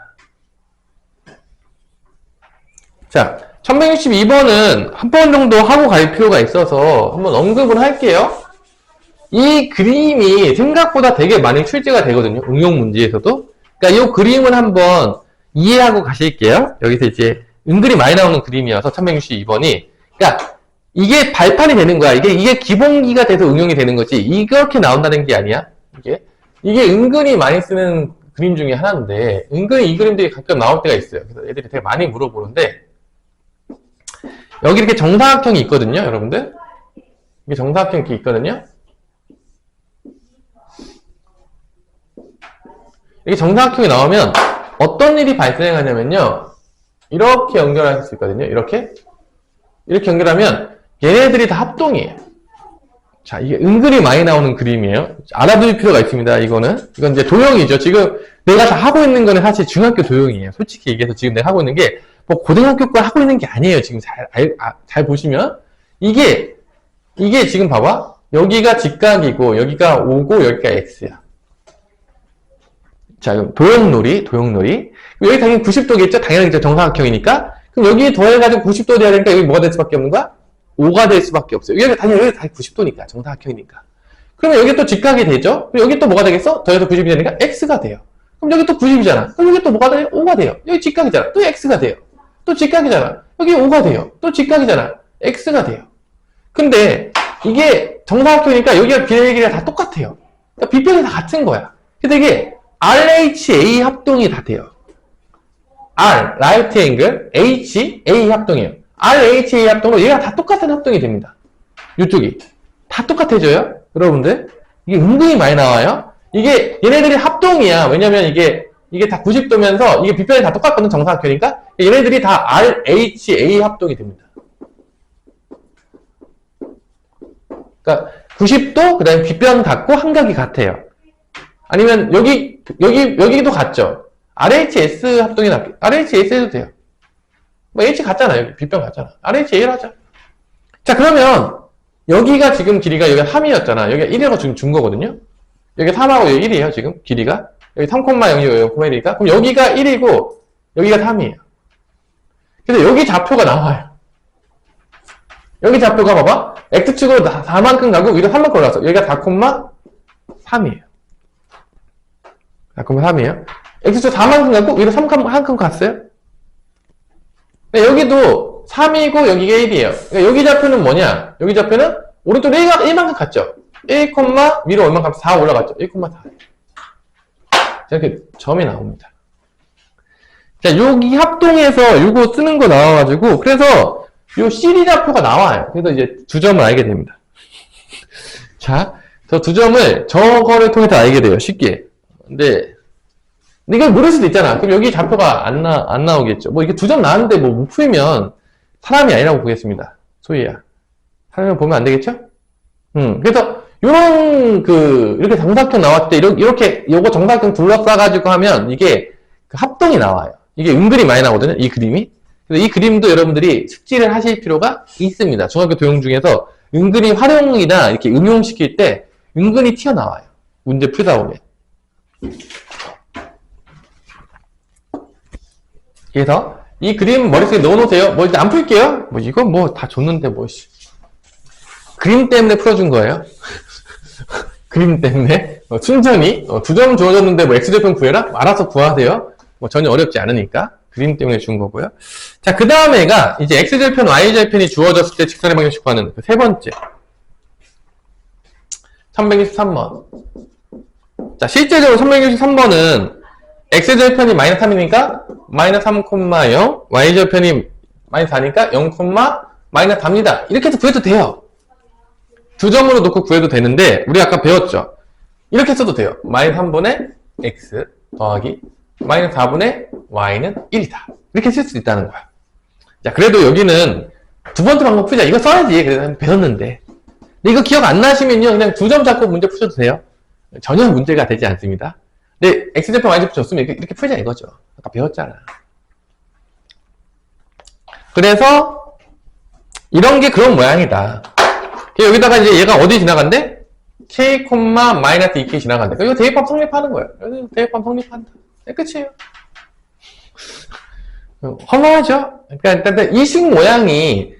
자, 1162번은 한 번 정도 하고 갈 필요가 있어서 한번 언급을 할게요. 이 그림이 생각보다 되게 많이 출제가 되거든요. 응용 문제에서도. 그러니까 이 그림을 한번 이해하고 가실게요. 여기서 이제 은근히 많이 나오는 그림이어서 1162번이. 그러니까 이게 발판이 되는 거야. 이게 기본기가 돼서 응용이 되는 거지. 이렇게 나온다는 게 아니야. 이게 은근히 많이 쓰는 그림 중에 하나인데, 은근히 이 그림들이 가끔 나올 때가 있어요. 그래서 애들이 되게 많이 물어보는데, 여기 이렇게 정사각형이 있거든요, 여러분들. 이게 정사각형이 이렇게 있거든요. 이게 정사각형이 나오면 어떤 일이 발생하냐면요, 이렇게 연결할 수 있거든요. 이렇게 연결하면 얘네들이 다 합동이에요. 자, 이게 은근히 많이 나오는 그림이에요. 알아둘 필요가 있습니다. 이건 이제 도형이죠. 지금 내가 다 하고 있는 거는 사실 중학교 도형이에요. 솔직히 얘기해서 지금 내가 하고 있는 게 뭐 고등학교 거 하고 있는 게 아니에요. 지금 잘 보시면 이게 지금 봐봐. 여기가 직각이고 여기가 O고 여기가 X야. 자, 그럼 도형놀이. 여기 당연히 90도겠죠? 당연히 정사각형이니까. 그럼 여기 더해가지고 90도 돼야 되니까 여기 뭐가 될 수밖에 없는 거야? 5가 될 수밖에 없어요. 여기가 당연히 90도니까, 정사각형이니까. 그러면 여기 또 직각이 되죠? 그럼 여기 또 뭐가 되겠어? 더해서 90이 되니까 x가 돼요. 그럼 여기 또 90이잖아. 그럼 여기 또 뭐가 돼요? 5가 돼요. 여기 직각이잖아. 또 x가 돼요. 또 직각이잖아. 여기 5가 돼요. 또 직각이잖아. x가 돼요. 근데 이게 정사각형이니까 여기가 비례의 길이가 다 똑같아요. 그러니까 비평이 다 같은 거야. 근데 이게 RHA 합동이 다 돼요. R, right angle, H, A 합동이에요. RHA 합동으로 얘가 다 똑같은 합동이 됩니다. 이쪽이. 다 똑같아져요. 여러분들. 이게 은근히 많이 나와요. 이게 얘네들이 합동이야. 왜냐면 이게 다 90도면서 이게 비평이 다 똑같거든, 정사각형이니까. 얘네들이 다 RHA 합동이 됩니다. 그러니까 90도, 그 다음에 빗변 같고 한각이 같아요. 아니면 여기도 같죠. RHS 합동이 낫게. RHS 해도 돼요. 뭐 H 같잖아. 여기 빗변 같잖아. RHA를 하자. 자, 그러면 여기가 지금 길이가 여기가 3이었잖아. 여기가 1이라고 지금 준 거거든요. 여기 3하고 여기 1이에요, 지금 길이가. 여기 3,0, 0,1이니까. 그럼 여기가 1이고 여기가 3이에요. 그래서 여기 좌표가 나와요. 여기 좌표가 봐봐. X축으로 4만큼 가고 위로 3만큼 올라갔어. 여기가 4,3이에요. 4,3이에요. X축 4만큼 가고 위로 3만큼 갔어요. 여기도 3이고 여기가 1이에요. 그러니까 여기 좌표는 뭐냐? 여기 좌표는 오른쪽으로 1만큼 갔죠. 1, 위로 얼마큼 4 올라갔죠. 1,4. 이렇게 점이 나옵니다. 자, 여기 합동해서 이거 쓰는 거 나와가지고, 그래서 요 CD 좌표가 나와요. 그래서 이제 두 점을 알게 됩니다. 자, 저 두 점을 저거를 통해서 알게 돼요. 쉽게. 근데 이걸 모를 수도 있잖아. 그럼 여기 좌표가 안 나오겠죠. 뭐 이게 두 점 나왔는데 뭐 못 풀면 사람이 아니라고 보겠습니다. 소희야. 사람을 보면 안 되겠죠? 그래서 이렇게 정사각형 나왔을 때 이렇게 요거 정사각형 둘러싸가지고 하면 이게 그 합동이 나와요. 이게 은근히 많이 나오거든요. 이 그림이. 그래서 이 그림도 여러분들이 숙지를 하실 필요가 있습니다. 중학교 도형 중에서 은근히 활용이나 이렇게 응용시킬 때 은근히 튀어나와요. 문제 풀다 보면. 그래서 이 그림 머릿속에 넣어놓으세요. 뭐 일단 안 풀게요. 뭐 이건 뭐 다 줬는데 뭐 그림 때문에 풀어준 거예요. 그림 때문에 순전히 두 점 주어졌는데 뭐 X절편 구해라? 알아서 구하세요. 뭐 전혀 어렵지 않으니까. 그림 때문에 준 거고요. 자, 그 다음에가 이제 X절편, Y절편이 주어졌을 때 직선의 방정식 구하는 그 세 번째. 1163번. 자, 실제적으로 1163번은 X절편이 마이너스 3이니까 마이너스 3,0, Y절편이 마이너스 4니까 0, 마이너스 4입니다. 이렇게 해서 구해도 돼요. 두 점으로 놓고 구해도 되는데, 우리 아까 배웠죠? 이렇게 써도 돼요. 마이너스 3분의 X 더하기 마이너스 4분의 Y는 1이다. 이렇게 쓸 수 있다는 거야. 자, 그래도 여기는 두 번째 방법 풀자. 이거 써야지. 그래서 배웠는데. 근데 이거 기억 안 나시면요. 그냥 두 점 잡고 문제 푸셔도 돼요. 전혀 문제가 되지 않습니다. 근데 X절편, Y절편 줬으면 이렇게 풀자 이거죠. 아까 배웠잖아. 그래서 이런 게 그런 모양이다. 여기다가 이제 얘가 어디 지나간대? K, 마이너스 2K 지나간대. 이거 대입합 성립하는 거예요. 대입합 성립한다. 네, 끝이에요. 헐렁하죠? 그러니까 일단 이 식 모양이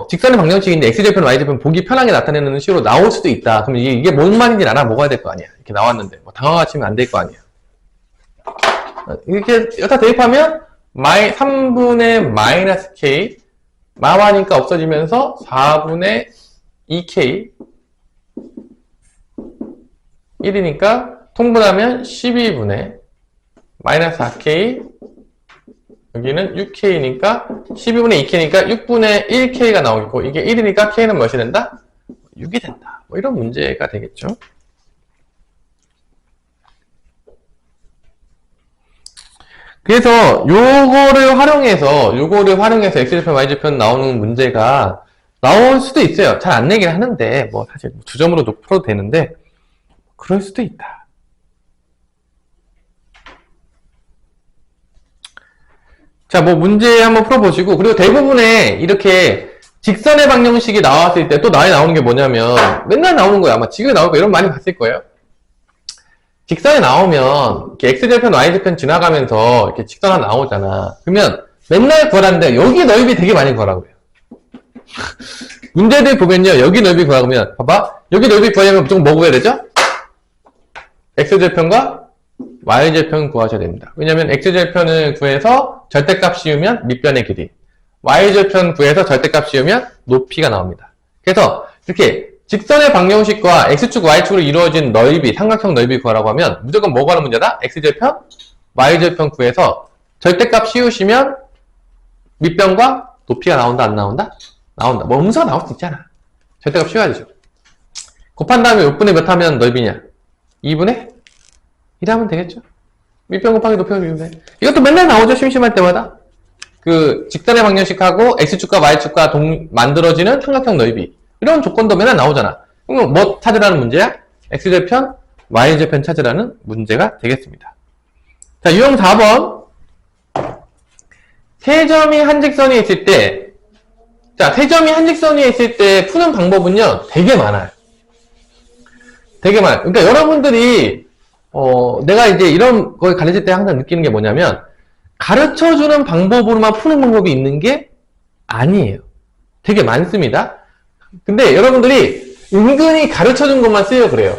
직선의 방정식인데 X절편, Y절편 보기 편하게 나타내는 식으로 나올 수도 있다. 그럼 이게 뭔 말인지 알아먹어야 될 거 아니야. 이렇게 나왔는데 뭐 당황하시면 안 될 거 아니야. 이렇게 여기다 대입하면 3분의 마이너스 K 마와니까 없어지면서 4분의 2K 1이니까 통분하면 12분의 마이너스 4K 여기는 6K니까 12분의 2K니까 6분의 1K가 나오겠고 이게 1이니까 K는 몇이 된다? 6이 된다. 뭐 이런 문제가 되겠죠. 그래서 요거를 활용해서 X절편, Y절편 나오는 문제가 나올 수도 있어요. 잘 안 내긴 하는데 뭐 사실 두 점으로 풀어도 되는데 그럴 수도 있다. 자, 뭐 문제 한번 풀어보시고 그리고 대부분의 이렇게 직선의 방정식이 나왔을 때 또 나오는 게 뭐냐면 맨날 나오는 거야. 아마 지금 나올 거 이런 거 많이 봤을 거예요. 직선이 나오면 이렇게 X절편, Y절편 지나가면서 이렇게 직선 하나 나오잖아. 그러면 맨날 구하라는데 여기 넓이 되게 많이 구하라고 해요. 문제들 보면요. 여기 넓이 구하면, 봐봐. 여기 넓이 구하려면 무조건 뭐 구해야 되죠? x절편과 y절편 구하셔야 됩니다. 왜냐면 x절편을 구해서 절대값 씌우면 밑변의 길이, y절편 구해서 절대값 씌우면 높이가 나옵니다. 그래서 이렇게 직선의 방정식과 x축, y축으로 이루어진 넓이, 삼각형 넓이 구하라고 하면 무조건 뭐 구하는 문제다? x절편, y절편 구해서 절대값 씌우시면 밑변과 높이가 나온다, 안 나온다? 나온다. 뭐 음수가 나올 수 있잖아. 절대값 씌워야 되죠. 곱한 다음에 6분의 몇 하면 넓이냐? 2분의 1 하면 되겠죠? 밑변 곱하기 높이 하면 돼. 이것도 맨날 나오죠, 심심할 때마다. 그 직선의 방정식하고 x축과 y축과 만들어지는 삼각형 넓이, 이런 조건도 맨날 나오잖아. 그럼 뭐 찾으라는 문제야? x절편, y절편 찾으라는 문제가 되겠습니다. 자, 유형 4번. 세 점이 한 직선에 있을 때, 자, 세 점이 한 직선에 있을 때 푸는 방법은요, 되게 많아요. 되게 많아요. 그러니까 여러분들이 내가 이제 이런 걸 가르칠 때 항상 느끼는 게 뭐냐면, 가르쳐주는 방법으로만 푸는 방법이 있는 게 아니에요. 되게 많습니다. 근데 여러분들이 은근히 가르쳐준 것만 쓰여 그래요.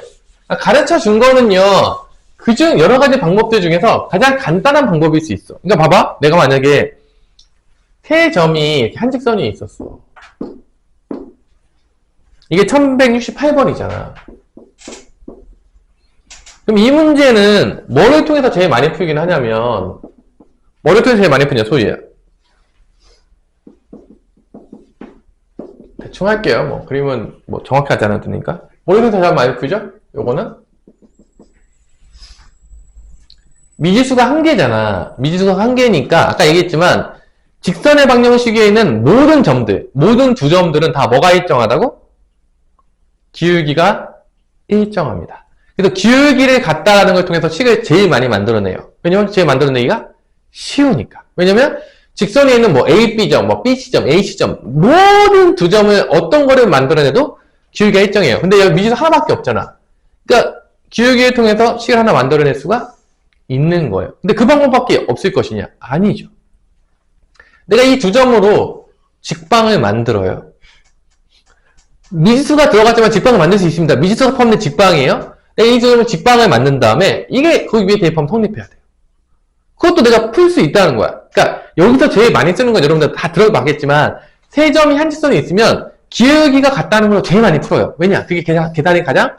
가르쳐준 거는요, 그중 여러 가지 방법들 중에서 가장 간단한 방법일 수 있어. 그러니까 봐봐. 내가 만약에 세 점이 한 직선이 있었어. 이게 1168번이잖아. 그럼 이 문제는 뭐를 통해서 제일 많이 풀긴 하냐면, 뭐를 통해서 제일 많이 푸냐, 소리야. 대충 할게요. 뭐, 그림은 뭐 정확하지 않았으니까. 뭐를 통해서 제일 많이 풀죠? 요거는? 미지수가 한 개잖아. 미지수가 한 개니까, 아까 얘기했지만, 직선의 방정식에 있는 모든 점들, 모든 두 점들은 다 뭐가 일정하다고? 기울기가 일정합니다. 그래서 기울기를 갖다라는 걸 통해서 식을 제일 많이 만들어내요. 왜냐면 제일 만들어내기가 쉬우니까. 왜냐면 직선에 있는 뭐 A, B점, 뭐 BC점, AC점, 모든 두 점을 어떤 거를 만들어내도 기울기가 일정해요. 근데 여기 미지수 하나밖에 없잖아. 그러니까 기울기를 통해서 식을 하나 만들어낼 수가 있는 거예요. 근데 그 방법밖에 없을 것이냐? 아니죠. 내가 이 두 점으로 직방을 만들어요. 미지수가 들어갔지만 직방을 만들 수 있습니다. 미지수가 포함된 직방이에요. 내가 이 두 점을 직방을 만든 다음에 이게 거기 위에 대입하면 성립해야 돼요. 그것도 내가 풀 수 있다는 거야. 그러니까 여기서 제일 많이 쓰는 건 여러분들 다 들어봤겠지만 세 점이 한 직선에 있으면 기울기가 같다는 걸 제일 많이 풀어요. 왜냐? 그게 계산이 가장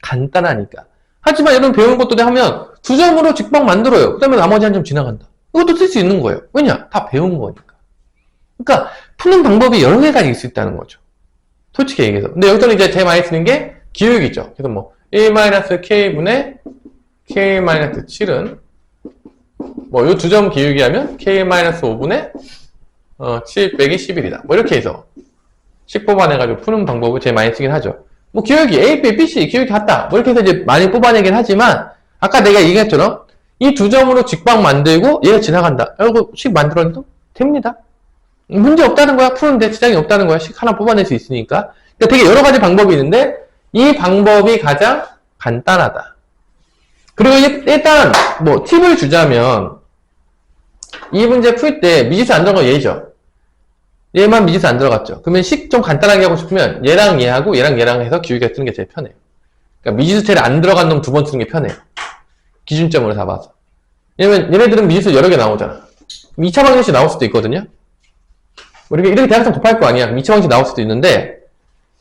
간단하니까. 하지만 여러분 배우는 것도 하면 두 점으로 직방 만들어요. 그 다음에 나머지 한 점 지나간다. 이것도 쓸 수 있는 거예요. 왜냐? 다 배운 거니까. 그러니까 푸는 방법이 여러 개가 있을 수 있다는 거죠. 솔직히 얘기해서. 근데 여기서는 이제 제일 많이 쓰는 게 기울기죠. 그래서 뭐 1-k분의 k-7은 뭐 요 두 점 기울기 하면 k-5분의 7 빼기 11이다. 뭐 이렇게 해서 식 뽑아내가지고 푸는 방법을 제일 많이 쓰긴 하죠. 뭐 기울기 A, B, B, C 기울기 같다. 뭐 이렇게 해서 이제 많이 뽑아내긴 하지만 아까 내가 얘기했처럼 이 두 점으로 직방 만들고 얘가 지나간다. 그리고 식 만들어내도 됩니다. 문제 없다는 거야. 푸는데 지장이 없다는 거야. 식 하나 뽑아낼 수 있으니까. 그러니까 되게 여러 가지 방법이 있는데 이 방법이 가장 간단하다. 그리고 일단 뭐 팁을 주자면 이 문제 풀 때 미지수 안 들어간 거 얘죠. 얘만 미지수 안 들어갔죠. 그러면 식 좀 간단하게 하고 싶으면 얘랑 얘하고 얘랑 얘랑 해서 기울기가 쓰는 게 제일 편해요. 그러니까 미지수텔에 안 들어간 놈 두 번 쓰는 게 편해요. 기준점으로 잡아서. 왜냐면 얘네들은 미지수 여러 개 나오잖아. 2차 방정식 나올 수도 있거든요. 이렇게 대각선 곱할 거 아니야. 2차 방정식 나올 수도 있는데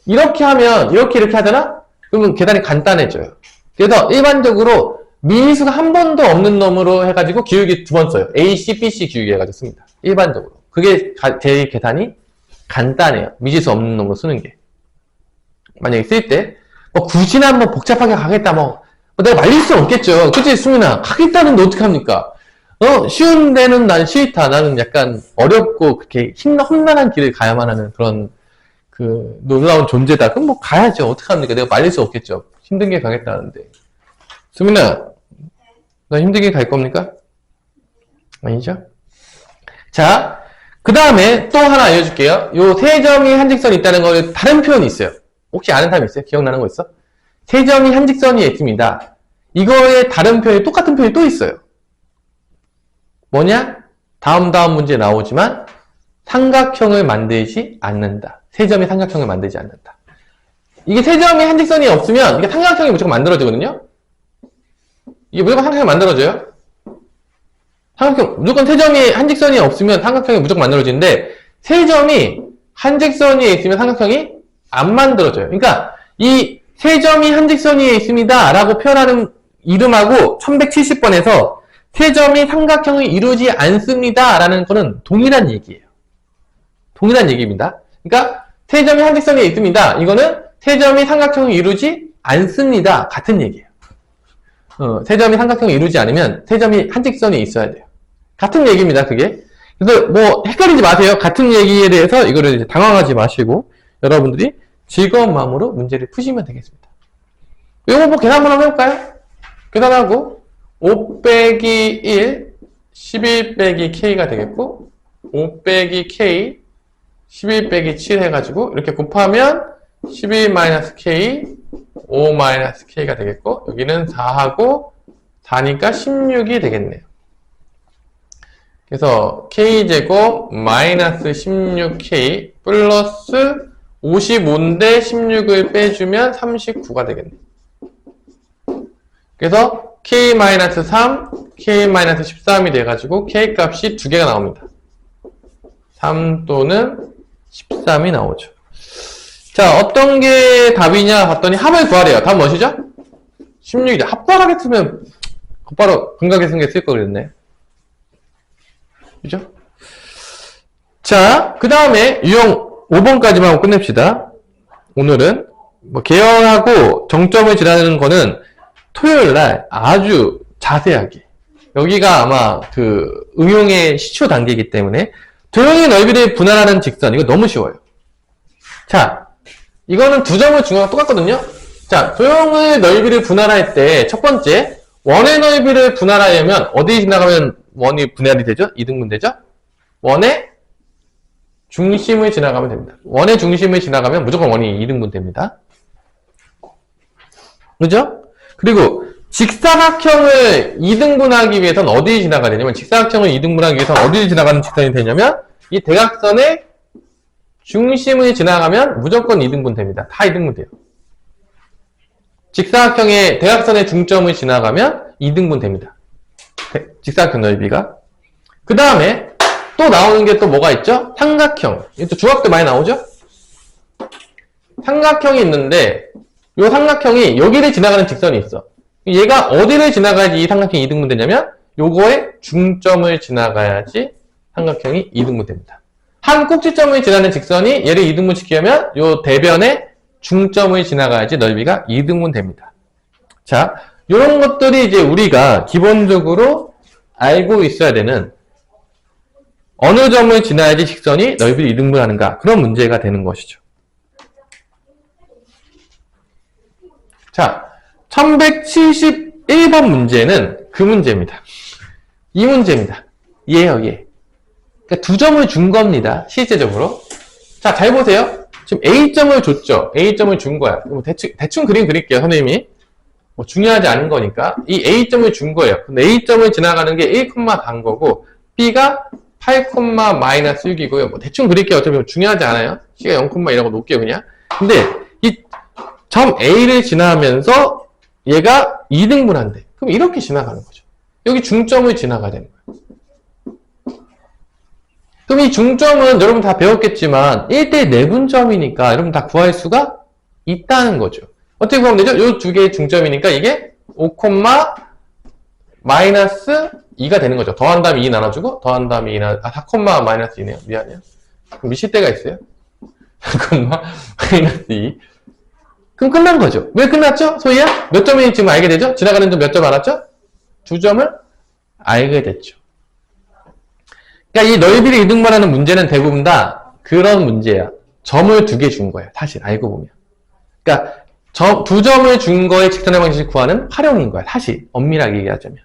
이렇게 하면 이렇게 하잖아? 그러면 계산이 간단해져요. 그래서 일반적으로 미지수가 한 번도 없는 놈으로 해가지고 기울기 두 번 써요. A, C, B, C 기울기 해가지고 씁니다. 일반적으로. 그게 제일 계산이 간단해요. 미지수 없는 놈으로 쓰는 게. 만약에 쓸 때, 뭐 굳이나 뭐 복잡하게 가겠다, 뭐 내가 말릴 수 없겠죠. 그치, 수민아? 가겠다는데 어떡합니까? 쉬운 데는 난 싫다. 나는 약간 어렵고, 그렇게 험난한 길을 가야만 하는 그런, 놀라운 존재다. 그럼 뭐 가야죠. 어떡합니까? 내가 말릴 수 없겠죠. 힘든 게 가겠다는데. 수민아, 너 힘들게 갈 겁니까? 아니죠? 자, 그 다음에 또 하나 알려줄게요. 요 세 점이 한 직선이 있다는 거 다른 표현이 있어요. 혹시 아는 사람 있어요? 기억나는 거 있어? 세 점이 한 직선이 있습니다. 이거의 다른 표현이 똑같은 표현이 또 있어요. 뭐냐? 다음 문제에 나오지만 삼각형을 만들지 않는다. 세 점이 삼각형을 만들지 않는다. 이게 세 점이 한 직선이 없으면 이게 삼각형이 무조건 만들어지거든요. 이게 무조건 삼각형이 만들어져요. 삼각형 무조건 세 점이 한 직선이 없으면 삼각형이 무조건 만들어지는데 세 점이 한 직선 위에 있으면 삼각형이 안 만들어져요. 그러니까 이 세 점이 한 직선 위에 있습니다 라고 표현하는 이름하고 1170번에서 세 점이 삼각형을 이루지 않습니다 라는 거는 동일한 얘기예요. 동일한 얘기입니다. 그러니까 세 점이 한 직선 위에 있습니다. 이거는 세 점이 삼각형을 이루지 않습니다. 같은 얘기예요. 세 점이 삼각형을 이루지 않으면 세 점이 한 직선에 있어야 돼요. 같은 얘기입니다, 그게. 그래서 뭐 헷갈리지 마세요. 같은 얘기에 대해서 이거를 이제 당황하지 마시고 여러분들이 즐거운 마음으로 문제를 푸시면 되겠습니다. 이거 뭐 계산 한번 해볼까요? 계산하고 5 빼기 1, 11 빼기 k가 되겠고 5 빼기 k, 11 빼기 7 해가지고 이렇게 곱하면 11 마이너스 k, 5 마이너스 k가 되겠고 여기는 4하고 4니까 16이 되겠네요. 그래서 k제곱 마이너스 16k 플러스 55인데 16을 빼주면 39가 되겠네. 그래서 k-3, k-13이 돼가지고 k값이 두 개가 나옵니다. 3 또는 13이 나오죠. 자, 어떤 게 답이냐 봤더니 합을 구하래요. 답 무엇이죠? 16이죠. 합발하게 쓰면 곧바로 분각에 쓴 게 쓸 거 그랬네. 그죠? 자, 그 다음에 유형 5번까지만 하고 끝냅시다. 오늘은 뭐 계열하고 정점을 지나는 거는 토요일날 아주 자세하게 여기가 아마 그 응용의 시초 단계이기 때문에 도형의 넓이를 분할하는 직선 이거 너무 쉬워요. 자, 이거는 두 점을 중요하고 똑같거든요. 자, 도형의 넓이를 분할할 때 첫 번째 원의 넓이를 분할하려면 어디 지나가면 원이 분할이 되죠? 이등분되죠? 원의 중심을 지나가면 됩니다. 원의 중심을 지나가면 무조건 원이 이등분됩니다. 그죠? 그리고 직사각형을 이등분하기 위해서는 어디를 지나가야 되냐면 직사각형을 이등분하기 위해서는 어디를 지나가는 직선이 되냐면 이 대각선의 중심을 지나가면 무조건 이등분 됩니다. 다 이등분 돼요. 직사각형의 대각선의 중점을 지나가면 이등분 됩니다. 직사각형 넓이가. 그 다음에 또 나오는 게 또 뭐가 있죠? 삼각형. 이것도 중학교 많이 나오죠? 삼각형이 있는데 이 삼각형이 여기를 지나가는 직선이 있어. 얘가 어디를 지나가야지 이 삼각형이 이등분 되냐면 요거의 중점을 지나가야지 삼각형이 이등분 됩니다. 한 꼭지점을 지나는 직선이 얘를 이등분 시키려면 요 대변의 중점을 지나가야지 넓이가 이등분 됩니다. 자, 요런 것들이 이제 우리가 기본적으로 알고 있어야 되는 어느 점을 지나야지 직선이 넓이를 이등분하는가 그런 문제가 되는 것이죠. 자, 1171번 문제는 그 문제입니다. 이 문제입니다. 얘예요, 얘. 그러니까 두 점을 준 겁니다. 실제적으로. 자, 잘 보세요. 지금 A점을 줬죠. A점을 준 거야. 대충 그림 그릴게요, 선생님이. 뭐 중요하지 않은 거니까. 이 A점을 준 거예요. 근데 A점을 지나가는 게 1,4인 거고, B가 8,-6이고요. 뭐 대충 그릴게요. 어차피 중요하지 않아요. C가 0, 이라고 놓을게요, 그냥. 근데 이 점 A를 지나면서 얘가 2등분한대. 그럼 이렇게 지나가는 거죠. 여기 중점을 지나가야 되는 거예요. 그럼 이 중점은 여러분 다 배웠겠지만 1대 내분점이니까 여러분 다 구할 수가 있다는 거죠. 어떻게 구하면 되죠? 이 두 개의 중점이니까 이게 5, 마이너스 2가 되는 거죠. 더한 다음에 2 나눠주고 더한 다음에 2 4, 마이너스 2네요. 미안해요. 미실 때가 있어요. 4, 마이너스 2. 그럼 끝난 거죠. 왜 끝났죠? 소희야? 몇 점이 지금 알게 되죠? 지나가는 점 몇 점 알았죠? 두 점을 알게 됐죠. 그러니까 이 넓이를 이등분하는 문제는 대부분 다 그런 문제야. 점을 두 개 준 거예요. 사실 알고 보면. 그러니까 두 점을 준 거의 직선의 방식을 구하는 활용인 거야. 사실 엄밀하게 얘기하자면.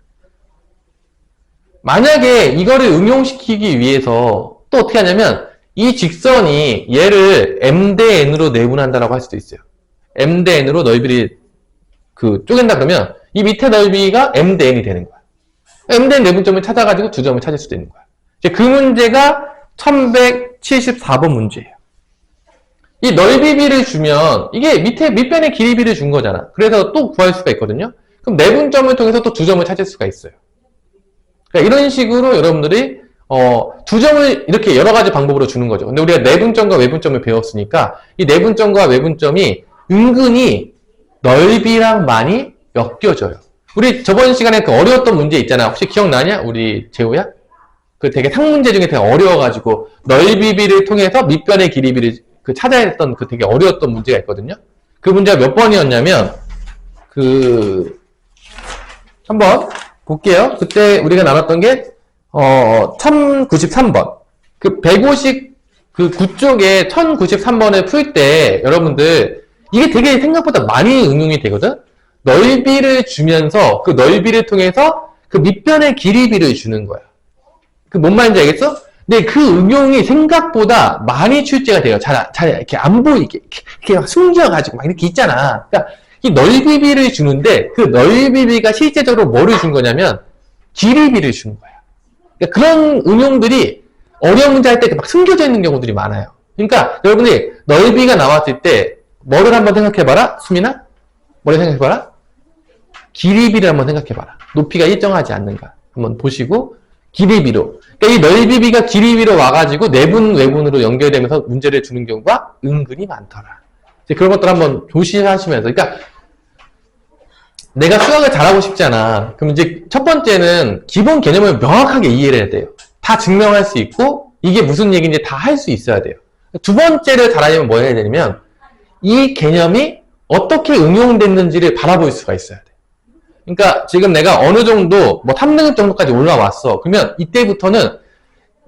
만약에 이거를 응용시키기 위해서 또 어떻게 하냐면 이 직선이 얘를 m 대 n으로 내분한다라고 할 수도 있어요. m 대 n으로 넓이를 쪼갠다 그러면 이 밑에 넓이가 m 대 n이 되는 거야. m 대 n 내분점을 찾아가지고 두 점을 찾을 수도 있는 거야. 이제 그 문제가 1174번 문제예요. 이 넓이비를 주면 이게 밑에 밑변의 길이비를 준 거잖아. 그래서 또 구할 수가 있거든요. 그럼 내분점을 통해서 또 2점을 찾을 수가 있어요. 그러니까 이런 식으로 여러분들이 2점을 이렇게 여러 가지 방법으로 주는 거죠. 근데 우리가 내분점과 외분점을 배웠으니까 이 내분점과 외분점이 은근히 넓이랑 많이 엮여져요. 우리 저번 시간에 그 어려웠던 문제 있잖아. 혹시 기억나냐? 우리 재호야? 그 되게 상문제 중에 되게 어려워가지고 넓이비를 통해서 밑변의 길이비를 찾아야 했던 그 되게 어려웠던 문제가 있거든요. 그 문제가 몇 번이었냐면 한번 볼게요. 그때 우리가 나눴던 게 1093번. 그 150 그 9쪽에 1093번을 풀 때 여러분들 이게 되게 생각보다 많이 응용이 되거든. 넓이를 주면서 그 넓이를 통해서 그 밑변의 길이비를 주는 거야. 그 뭔 말인지 알겠어? 근데 그 응용이 생각보다 많이 출제가 돼요. 잘 이렇게 안 보이게 이렇게 막 숨겨가지고 막 이렇게 있잖아. 그러니까 이 넓이비를 주는데 그 넓이비가 실제적으로 뭐를 준 거냐면 길이비를 준 거야. 그러니까 그런 응용들이 어려운 문제 할 때 막 숨겨져 있는 경우들이 많아요. 그러니까 여러분이 넓이가 나왔을 때 뭐를 한번 생각해봐라. 수민아? 뭐를 생각해봐라? 길이비를 한번 생각해봐라. 높이가 일정하지 않는가 한번 보시고 길이비로. 그러니까 이 넓이비가 길이비로 와가지고 내분, 외분으로 연결되면서 문제를 주는 경우가 은근히 많더라. 이제 그런 것들 한번 조심하시면서. 그러니까 내가 수학을 잘하고 싶잖아. 그럼 이제 첫 번째는 기본 개념을 명확하게 이해를 해야 돼요. 다 증명할 수 있고 이게 무슨 얘기인지 다 할 수 있어야 돼요. 두 번째를 잘하려면 뭐 해야 되냐면 이 개념이 어떻게 응용됐는지를 바라볼 수가 있어야 돼. 그러니까 지금 내가 어느 정도 뭐 3등급 정도까지 올라왔어. 그러면 이때부터는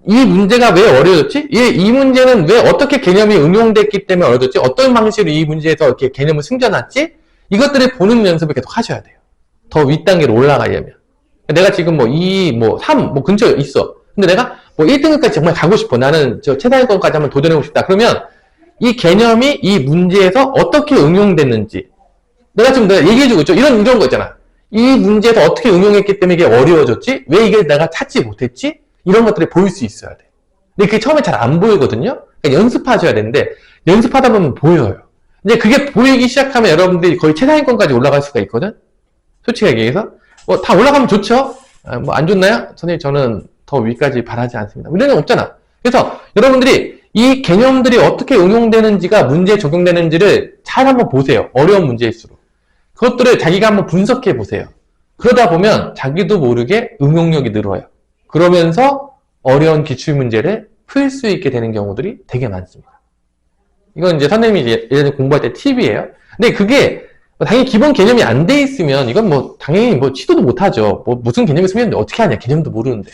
이 문제가 왜 어려워졌지? 이 문제는 왜 어떻게 개념이 응용됐기 때문에 어려워졌지? 어떤 방식으로 이 문제에서 이렇게 개념을 숨겨놨지? 이것들을 보는 연습을 계속 하셔야 돼요. 더 윗단계로 올라가려면. 내가 지금 3, 근처에 있어. 근데 내가 1등급까지 정말 가고 싶어. 나는 최상위권까지 한번 도전해보고 싶다. 그러면 이 개념이 이 문제에서 어떻게 응용됐는지. 내가 얘기해주고 있죠. 이런 거 있잖아. 이 문제에서 어떻게 응용했기 때문에 이게 어려워졌지? 왜 이게 내가 찾지 못했지? 이런 것들이 보일 수 있어야 돼. 근데 그게 처음에 잘 안 보이거든요? 그러니까 연습하셔야 되는데, 연습하다 보면 보여요. 근데 그게 보이기 시작하면 여러분들이 거의 최상위권까지 올라갈 수가 있거든? 솔직하게 얘기해서. 다 올라가면 좋죠? 안 좋나요? 선생님, 저는 더 위까지 바라지 않습니다. 이런 건 없잖아. 그래서 여러분들이 이 개념들이 어떻게 응용되는지가 문제에 적용되는지를 잘 한번 보세요. 어려운 문제일수록. 그것들을 자기가 한번 분석해 보세요. 그러다 보면 자기도 모르게 응용력이 늘어요. 그러면서 어려운 기출문제를 풀 수 있게 되는 경우들이 되게 많습니다. 이건 이제 선생님이 예전에 공부할 때 팁이에요. 근데 그게 당연히 기본 개념이 안 돼 있으면 이건 당연히 시도도 못 하죠. 무슨 개념이 쓰면 어떻게 하냐. 개념도 모르는데.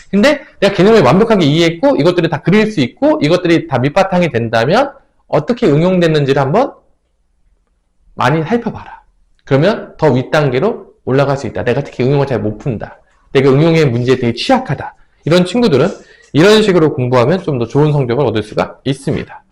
근데 내가 개념을 완벽하게 이해했고 이것들을 다 그릴 수 있고 이것들이 다 밑바탕이 된다면 어떻게 응용됐는지를 한번 많이 살펴봐라. 그러면 더 윗단계로 올라갈 수 있다. 내가 특히 응용을 잘 못 푼다. 내가 응용의 문제에 되게 취약하다. 이런 친구들은 이런 식으로 공부하면 좀 더 좋은 성적을 얻을 수가 있습니다.